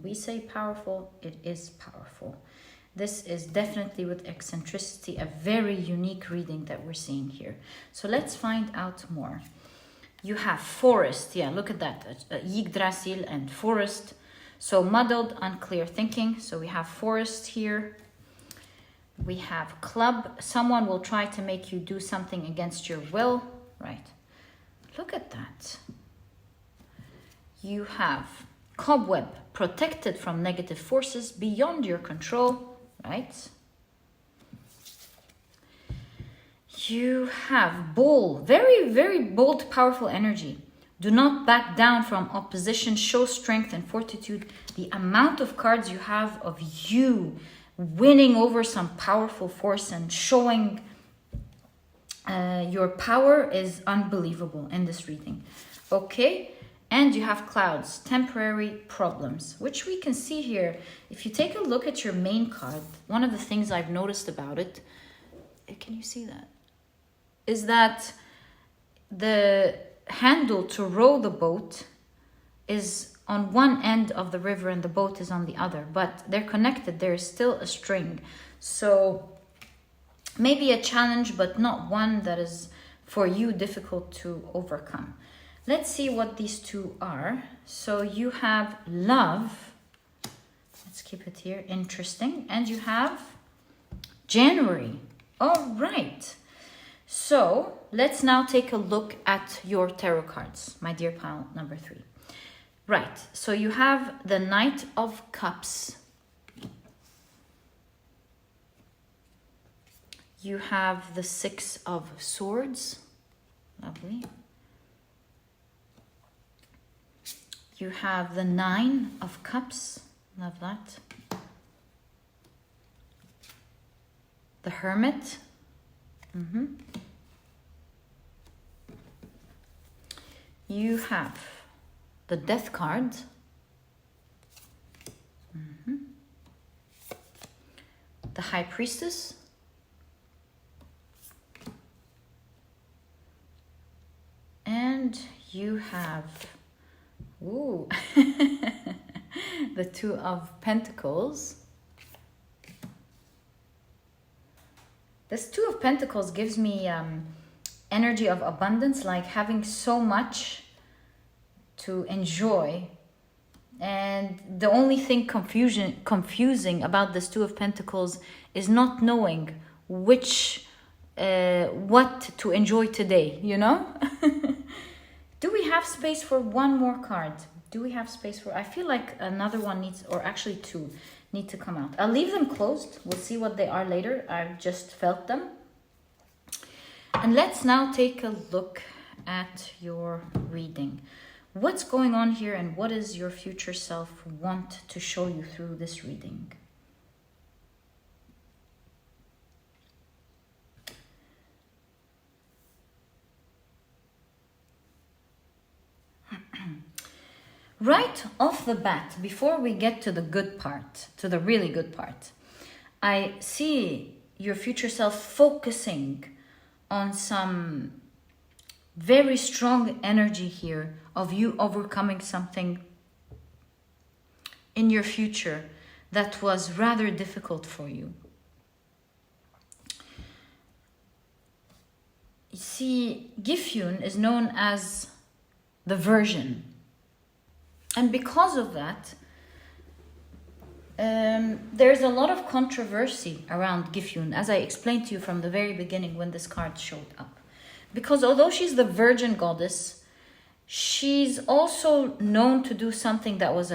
we say powerful, it is powerful. This is definitely with eccentricity, a very unique reading that we're seeing here. So let's find out more. You have forest. Yeah, look at that. Yggdrasil and forest. So muddled, unclear thinking. So we have forest here. We have club. Someone will try to make you do something against your will. Right. Look at that. You have cobweb, protected from negative forces beyond your control, right? You have bull, very, very bold, powerful energy. Do not back down from opposition. Show strength and fortitude. The amount of cards you have of you winning over some powerful force and showing your power is unbelievable in this reading. Okay, and you have clouds, temporary problems, which we can see here. If you take a look at your main card, one of the things I've noticed about it, can you see that? Is that the handle to row the boat is on one end of the river and the boat is on the other, but they're connected. There's still a string. So maybe a challenge, but not one that is for you difficult to overcome. Let's see what these two are. So you have love. Let's keep it here. Interesting. And you have January. All right. So let's now take a look at your tarot cards, my dear pile number 3. Right. So you have the Knight of Cups. You have the Six of Swords. Lovely. You have the Nine of Cups. Love that. The Hermit. You have the Death card. The High Priestess. And you have, ooh, the Two of Pentacles. This Two of Pentacles gives me energy of abundance, like having so much to enjoy. And the only thing confusing about this Two of Pentacles is not knowing what to enjoy today, you know? Do we have space for one more card? Do we have space for... I feel like another one needs, or actually two, need to come out. I'll leave them closed. We'll see what they are later. I've just felt them. And let's now take a look at your reading. What's going on here and what does your future self want to show you through this reading? Right off the bat, before we get to the good part, to the really good part, I see your future self focusing on some very strong energy here of you overcoming something in your future that was rather difficult for you. You see, Gifyun is known as the Virgin. And because of that, there's a lot of controversy around Gifyun, as I explained to you from the very beginning when this card showed up. Because although she's the virgin goddess, she's also known to do something that was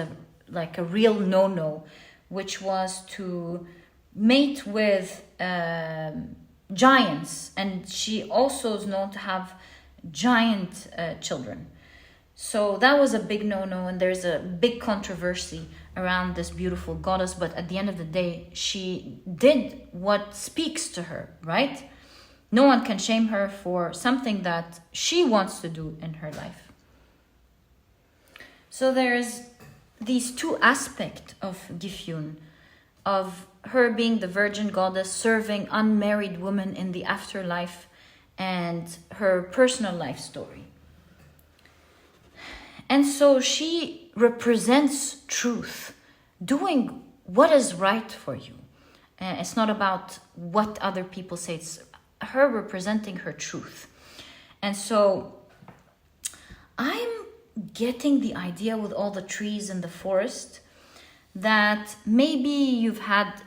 like a real no-no, which was to mate with giants. And she also is known to have giant children. So that was a big no-no, and there's a big controversy around this beautiful goddess. But at the end of the day, she did what speaks to her, right? No one can shame her for something that she wants to do in her life. So there's these two aspects of Gifyun, of her being the virgin goddess, serving unmarried women in the afterlife, and her personal life story. And so she represents truth, doing what is right for you. It's not about what other people say, it's her representing her truth. And so I'm getting the idea with all the trees in the forest that maybe you've had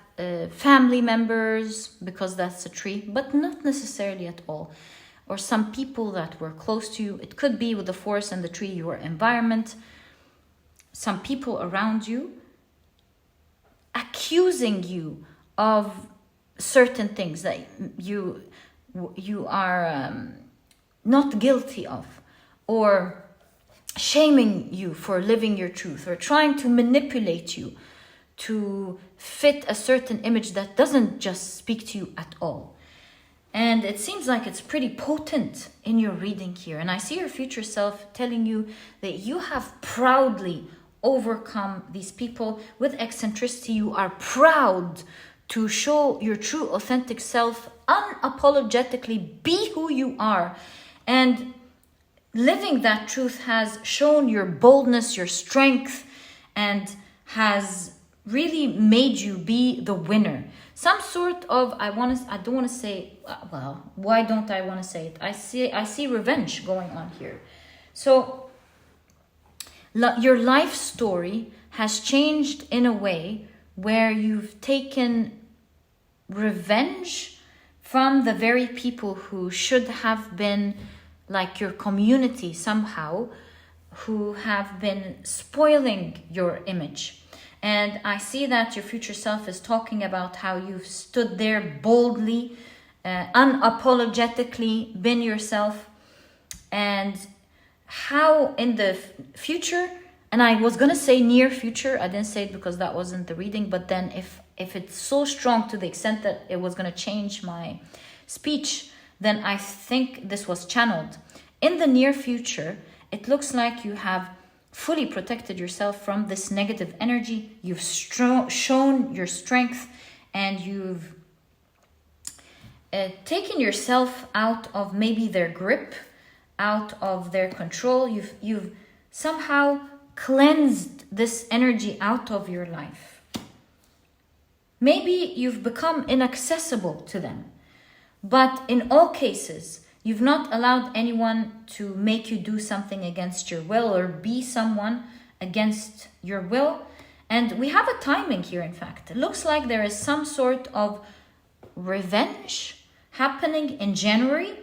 family members, because that's a tree, but not necessarily at all. Or some people that were close to you. It could be with the forest and the tree, your environment. Some people around you accusing you of certain things that you are not guilty of, or shaming you for living your truth, or trying to manipulate you to fit a certain image that doesn't just speak to you at all. And it seems like it's pretty potent in your reading here. And I see your future self telling you that you have proudly overcome these people with eccentricity. You are proud to show your true, authentic self, unapologetically be who you are. And living that truth has shown your boldness, your strength, and has really made you be the winner. Some sort of, I don't want to say, well, why don't I want to say it? I see revenge going on here. So your life story has changed in a way where you've taken revenge from the very people who should have been like your community somehow, who have been spoiling your image. And I see that your future self is talking about how you've stood there boldly, unapologetically been yourself, and how in the future, and I was going to say near future, I didn't say it because that wasn't the reading, but then if it's so strong to the extent that it was going to change my speech, then I think this was channeled. In the near future, it looks like you have fully protected yourself from this negative energy. You've shown your strength, and you've taken yourself out of maybe their grip, out of their control. You've somehow cleansed this energy out of your life. Maybe you've become inaccessible to them, but in all cases, you've not allowed anyone to make you do something against your will or be someone against your will. And we have a timing here, in fact. It looks like there is some sort of revenge happening in January.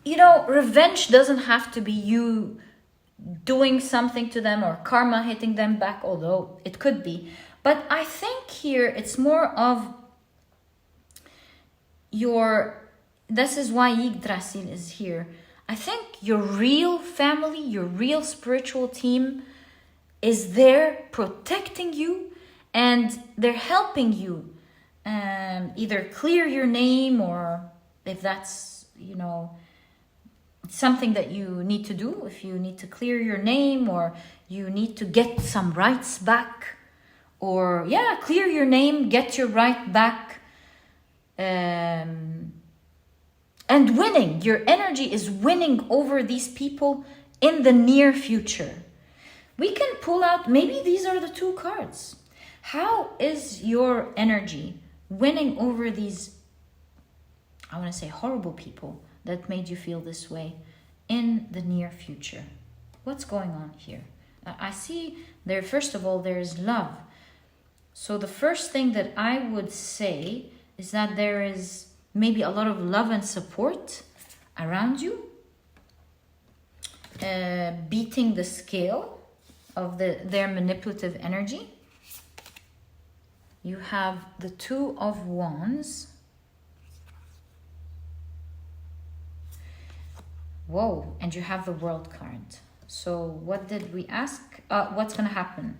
You know, revenge doesn't have to be you doing something to them or karma hitting them back, although it could be. But I think here it's more of this is why Yggdrasil is here. I think your real family, your real spiritual team is there protecting you, and they're helping you either clear your name, or if that's, something that you need to do, if you need to clear your name, or you need to get some rights back, or clear your name, get your right back. And winning, your energy is winning over these people in the near future. We can pull out, maybe these are the two cards. How is your energy winning over these, I want to say, horrible people that made you feel this way in the near future? What's going on here? I see there, first of all, there's love. So the first thing that I would say is that there is maybe a lot of love and support around you, beating the scale of their manipulative energy. You have the Two of Wands. Whoa, and you have the World card. So what did we ask? What's going to happen?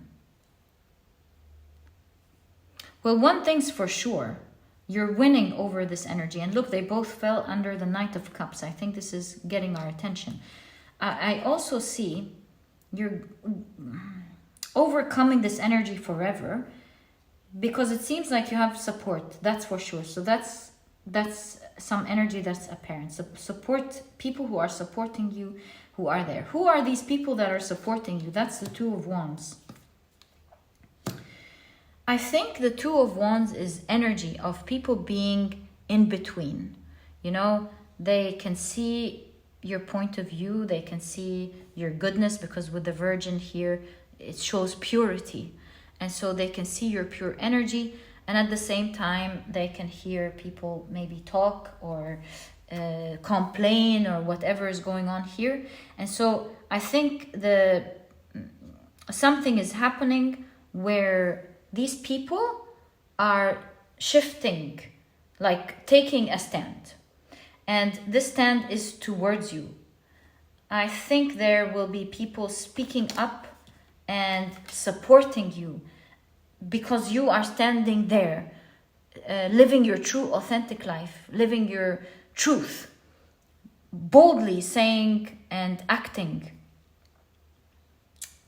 Well, one thing's for sure. You're winning over this energy. And look, they both fell under the Knight of Cups. I think this is getting our attention. I also see you're overcoming this energy forever, because it seems like you have support. That's for sure. So that's some energy that's apparent. Support, people who are supporting you, who are there. Who are these people that are supporting you? That's the Two of Wands. I think the Two of Wands is energy of people being in between. They can see your point of view. They can see your goodness, because with the Virgin here, it shows purity. And so they can see your pure energy. And at the same time, they can hear people maybe talk or complain or whatever is going on here. And so I think something is happening where these people are shifting, like taking a stand. And this stand is towards you. I think there will be people speaking up and supporting you, because you are standing there, living your true, authentic life, living your truth, boldly saying and acting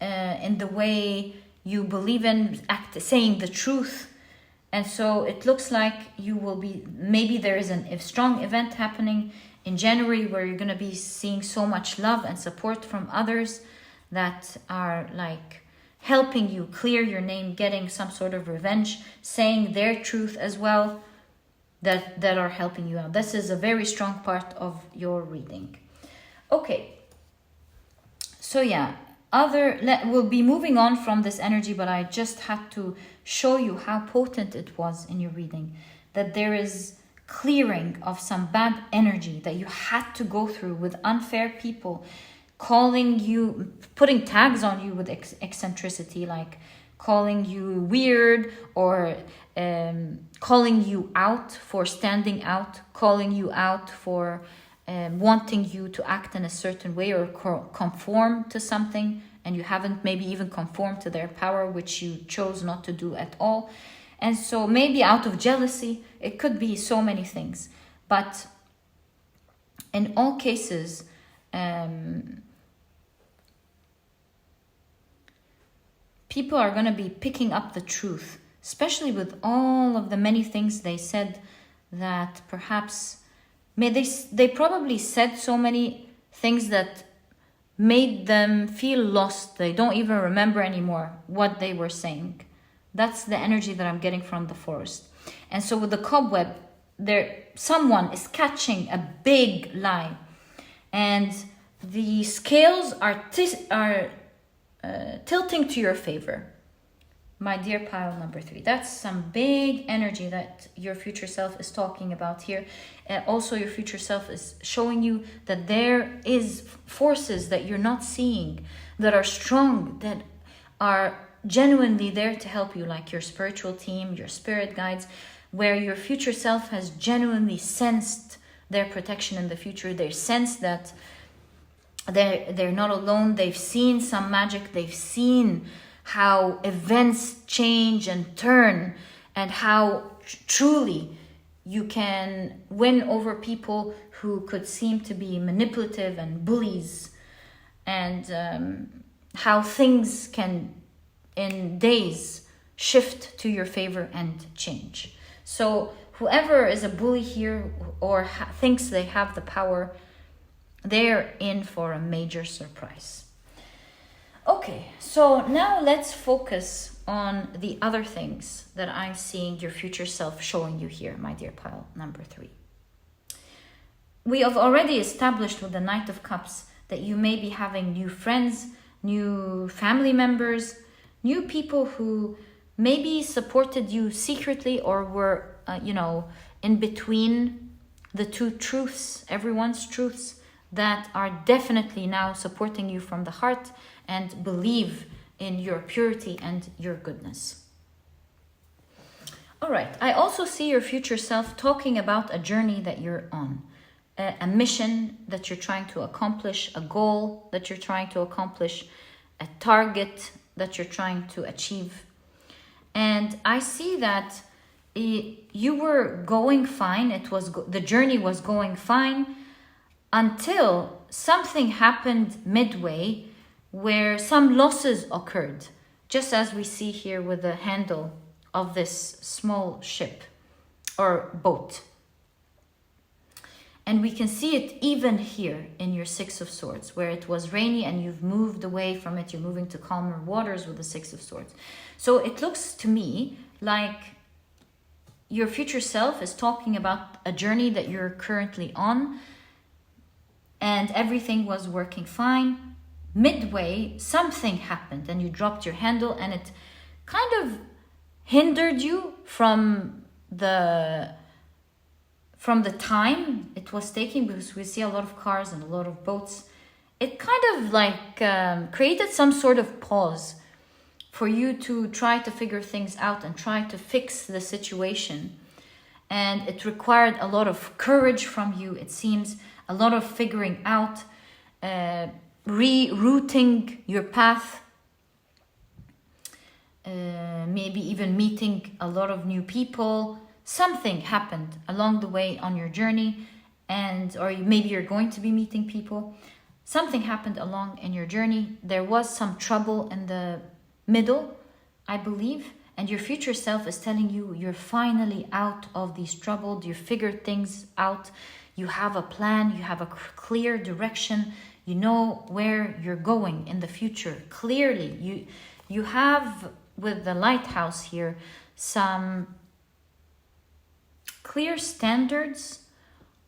in the way you believe in, saying the truth. And so it looks like you will be, maybe there is a strong event happening in January, where you're going to be seeing so much love and support from others that are like helping you clear your name, getting some sort of revenge, saying their truth as well, that are helping you out. This is a very strong part of your reading. Okay. So yeah, we'll be moving on from this energy, but I just had to show you how potent it was in your reading, that there is clearing of some bad energy that you had to go through with unfair people, calling you, putting tags on you with eccentricity, like calling you weird, or calling you out for standing out, calling you out for wanting you to act in a certain way or conform to something, and you haven't maybe even conformed to their power, which you chose not to do at all. And so maybe out of jealousy, it could be so many things. But in all cases, people are going to be picking up the truth, especially with all of the many things they said that perhaps they probably said so many things that made them feel lost. They don't even remember anymore what they were saying. That's the energy that I'm getting from the forest. And so with the cobweb, someone is catching a big lie, and the scales are tilting to your favor. My dear pile number 3, that's some big energy that your future self is talking about here. Also, your future self is showing you that there is forces that you're not seeing, that are strong, that are genuinely there to help you, like your spiritual team, your spirit guides, where your future self has genuinely sensed their protection in the future. They sense that they're not alone. They've seen some magic. They've seen how events change and turn, and how truly you can win over people who could seem to be manipulative and bullies, and how things can in days shift to your favor and change. So whoever is a bully here or thinks they have the power, they're in for a major surprise. Okay, so now let's focus on the other things that I'm seeing your future self showing you here, my dear pile number 3. We have already established with the Knight of Cups that you may be having new friends, new family members, new people who maybe supported you secretly or were, in between the two truths, everyone's truths, that are definitely now supporting you from the heart and believe in your purity and your goodness. All right, I also see your future self talking about a journey that you're on, a mission that you're trying to accomplish, a goal that you're trying to accomplish, a target that you're trying to achieve. And I see that you were going fine. The journey was going fine until something happened midway where some losses occurred, just as we see here with the handle of this small ship or boat. And we can see it even here in your Six of Swords, where it was rainy and you've moved away from it. You're moving to calmer waters with the Six of Swords. So it looks to me like your future self is talking about a journey that you're currently on, and everything was working fine. Midway, something happened and you dropped your handle, and it kind of hindered you from the time it was taking, because we see a lot of cars and a lot of boats. It kind of like created some sort of pause for you to try to figure things out and try to fix the situation. And it required a lot of courage from you, it seems, a lot of figuring out, rerouting your path, maybe even meeting a lot of new people. Something happened along the way on your journey, or maybe you're going to be meeting people. Something happened along in your journey. There was some trouble in the middle, I believe, And your future self is telling you you're finally out of these troubles, you figured things out, you have a plan, you have a clear direction, you know where you're going in the future. Clearly, you have, with the lighthouse here, some clear standards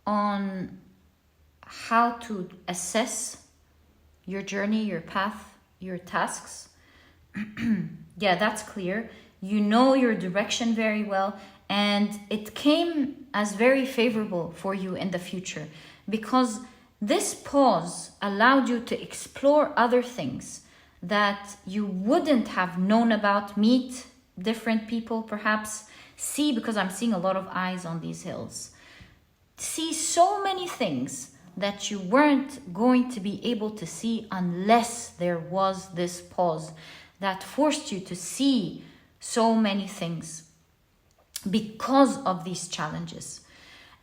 on how to assess your journey, your path, your tasks. Yeah, that's clear. You know your direction very well, and it came as very favorable for you in the future, because this pause allowed you to explore other things that you wouldn't have known about, meet different people perhaps, see, because I'm seeing a lot of eyes on these hills, see so many things that you weren't going to be able to see unless there was this pause that forced you to see so many things because of these challenges.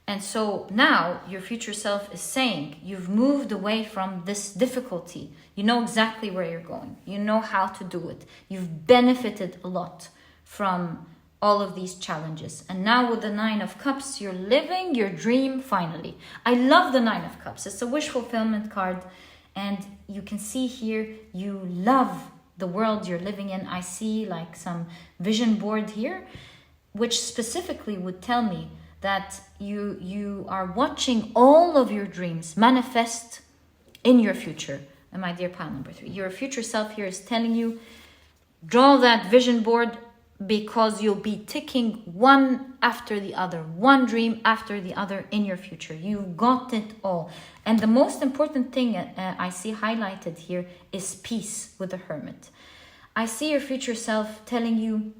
And so now your future self is saying you've moved away from this difficulty. You know exactly where you're going. You know how to do it. You've benefited a lot from all of these challenges. And now with the 9 of Cups, you're living your dream finally. I love the 9 of Cups. It's a wish fulfillment card. And you can see here, you love the world you're living in. I see like some vision board here, which specifically would tell me that you are watching all of your dreams manifest in your future. And my dear pile number 3, your future self here is telling you, draw that vision board, because you'll be ticking one after the other, one dream after the other in your future. You've got it all. And the most important thing I see highlighted here is peace with the Hermit. I see your future self telling you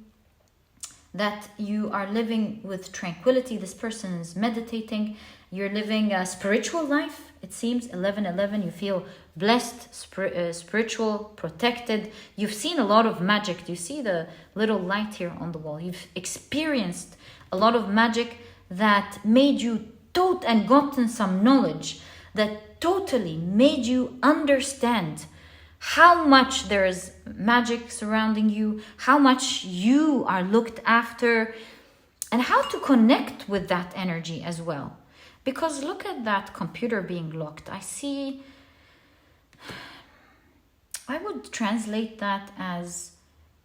that you are living with tranquility. This person is meditating. You're living a spiritual life. It seems 11:11. You feel blessed, spiritual, protected. You've seen a lot of magic. You see the little light here on the wall. You've experienced a lot of magic that made you and gotten some knowledge that totally made you understand how much there is magic surrounding you, how much you are looked after, and how to connect with that energy as well. Because look at that computer being locked. I would translate that as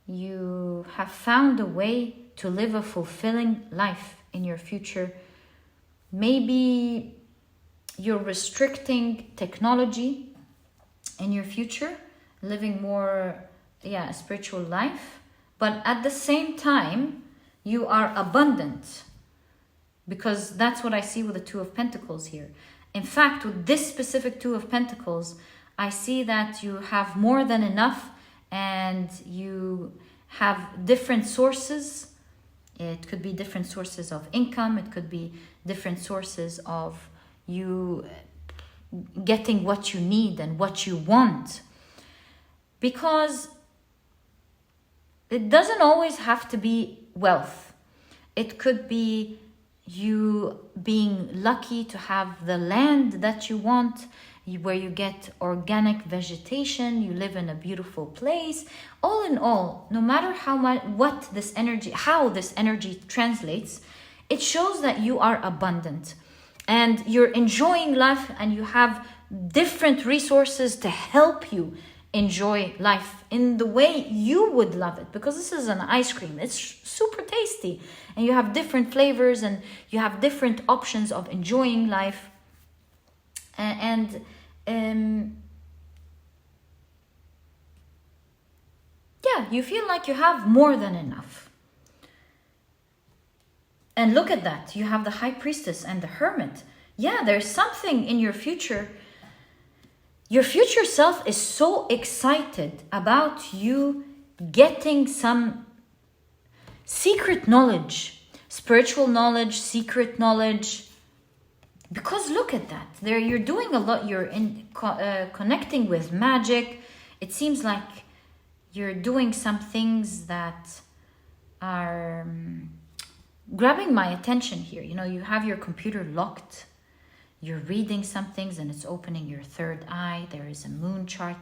you have found a way to live a fulfilling life in your future. Maybe you're restricting technology in your future, living more, a spiritual life. But at the same time, you are abundant. Because that's what I see with the 2 of Pentacles here. In fact, with this specific 2 of Pentacles, I see that you have more than enough and you have different sources. It could be different sources of income. It could be different sources of you getting what you need and what you want. Because it doesn't always have to be wealth. It could be you being lucky to have the land that you want, where you get organic vegetation, you live in a beautiful place. All in all, no matter how this energy translates, it shows that you are abundant and you're enjoying life, and you have different resources to help you enjoy life in the way you would love it. Because this is an ice cream, it's super tasty, and you have different flavors and you have different options of enjoying life. And you feel like you have more than enough. And look at that, you have the High Priestess and the Hermit. There's something in your future. Your future self is so excited about you getting some secret knowledge, spiritual knowledge, secret knowledge. Because look at that. You're doing a lot. You're connecting with magic. It seems like you're doing some things that are grabbing my attention here. You have your computer locked. You're reading some things and it's opening your third eye. There is a moon chart.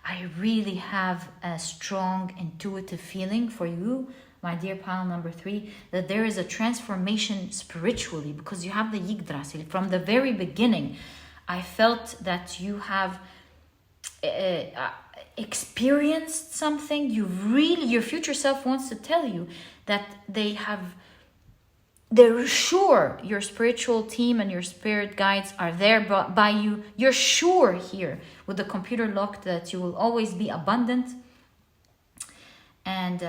I really have a strong intuitive feeling for you my dear pile number 3, that there is a transformation spiritually, because you have the Yggdrasil. From the very beginning, I felt that you have experienced something. Your future self wants to tell you that they're sure your spiritual team and your spirit guides are there by you. You're sure here with the computer lock that you will always be abundant. And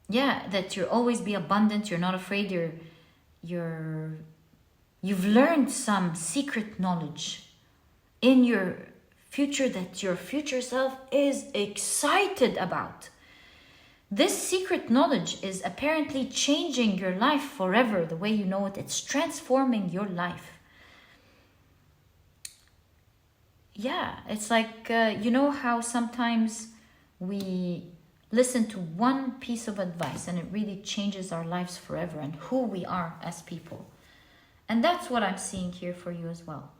that you'll always be abundant. You're not afraid. You've learned some secret knowledge in your future that your future self is excited about. This secret knowledge is apparently changing your life forever, the way you know it. It's transforming your life. Yeah, it's like, you know how sometimes we listen to one piece of advice and it really changes our lives forever and who we are as people. And that's what I'm seeing here for you as well.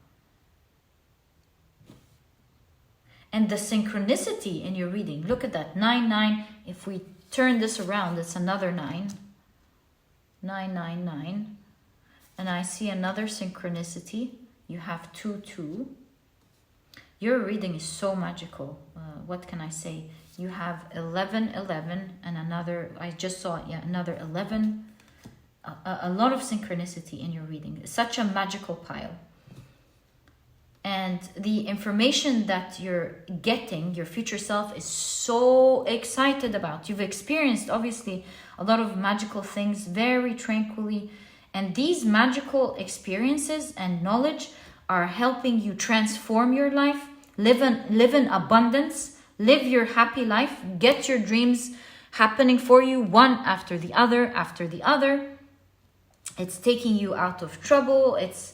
And the synchronicity in your reading, look at that, 9-9. If we turn this around, it's another 9. 9-9-9. And I see another synchronicity. You have 2-2. Your reading is so magical. What can I say? You have 11-11 and another, I just saw it, another 11. A lot of synchronicity in your reading. Such a magical pile. And the information that you're getting, your future self is so excited about. You've experienced, obviously, a lot of magical things very tranquilly. And these magical experiences and knowledge are helping you transform your life, live in abundance, live your happy life, get your dreams happening for you, one after the other, after the other. It's taking you out of trouble. It's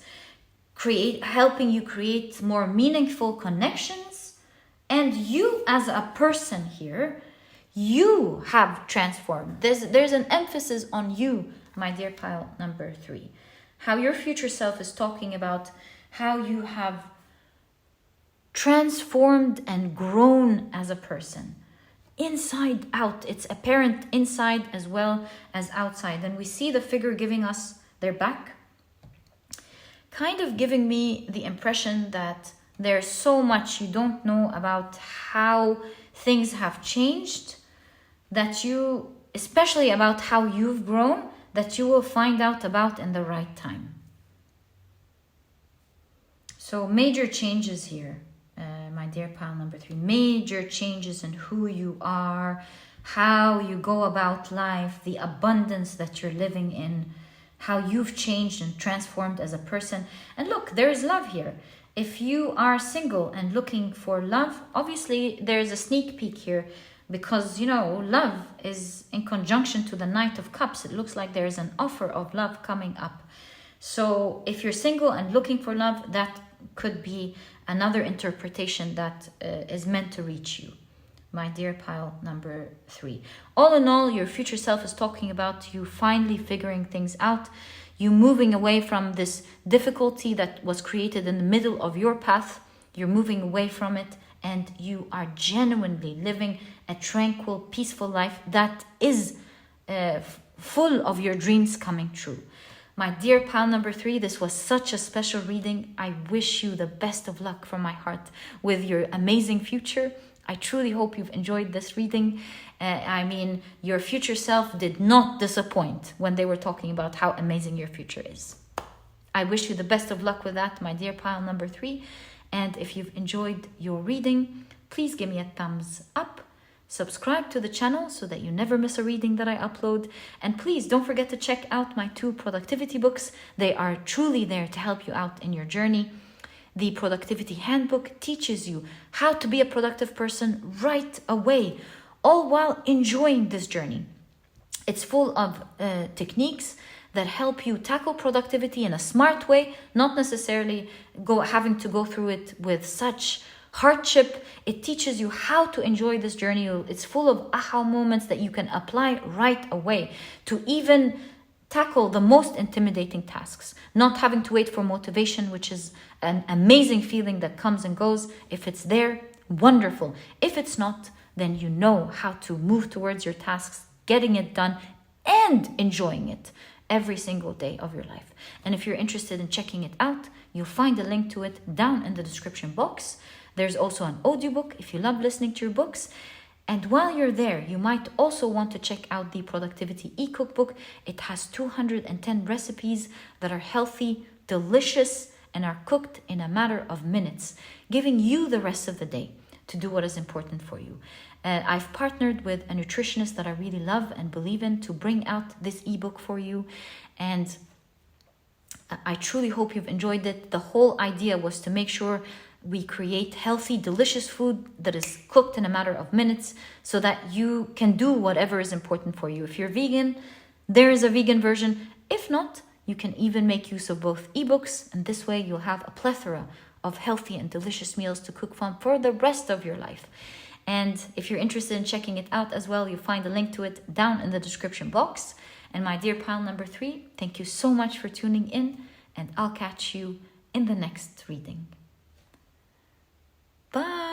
helping you create more meaningful connections. And you as a person here, you have transformed. There's an emphasis on you, my dear pile number 3. How your future self is talking about how you have transformed and grown as a person. Inside out. It's apparent inside as well as outside. And we see the figure giving us their back, kind of giving me the impression that there's so much you don't know about how things have changed, that you, especially about how you've grown, that you will find out about in the right time. So major changes here, my dear pile number 3. Major changes in who you are, how you go about life, the abundance that you're living in, how you've changed and transformed as a person. And look, there is love here. If you are single and looking for love, obviously there's a sneak peek here, because, you know, love is in conjunction to the Knight of Cups. It looks like there's an offer of love coming up. So if you're single and looking for love, that could be another interpretation that is meant to reach you, my dear pile number 3. All in all, your future self is talking about you finally figuring things out, you moving away from this difficulty that was created in the middle of your path. You're moving away from it, and you are genuinely living a tranquil, peaceful life that is full of your dreams coming true. My dear pal number 3, this was such a special reading. I wish you the best of luck from my heart with your amazing future. I truly hope you've enjoyed this reading. I mean, your future self did not disappoint when they were talking about how amazing your future is. I wish you the best of luck with that, my dear pile number 3. And if you've enjoyed your reading, please give me a thumbs up. Subscribe to the channel so that you never miss a reading that I upload. And please don't forget to check out my 2 productivity books. They are truly there to help you out in your journey. The Productivity Handbook teaches you how to be a productive person right away, all while enjoying this journey. It's full of techniques that help you tackle productivity in a smart way, not necessarily having to go through it with such hardship. It teaches you how to enjoy this journey. It's full of aha moments that you can apply right away to even tackle the most intimidating tasks, not having to wait for motivation, which is an amazing feeling that comes and goes. If it's there, wonderful. If it's not, then you know how to move towards your tasks getting it done and enjoying it every single day of your life. And if you're interested in checking it out, you'll find a link to it down in the description box. There's also an audiobook if you love listening to your books. And while you're there, you might also want to check out the Productivity e-cookbook. It has 210 recipes that are healthy, delicious, and are cooked in a matter of minutes, giving you the rest of the day to do what is important for you. I've partnered with a nutritionist that I really love and believe in to bring out this ebook for you. And I truly hope you've enjoyed it. The whole idea was to make sure we create healthy, delicious food that is cooked in a matter of minutes so that you can do whatever is important for you. If you're vegan, there is a vegan version. If not, you can even make use of both ebooks, and this way you'll have a plethora of healthy and delicious meals to cook from for the rest of your life. And if you're interested in checking it out as well, you'll find a link to it down in the description box. And my dear pile number 3, thank you so much for tuning in, and I'll catch you in the next reading. Bye.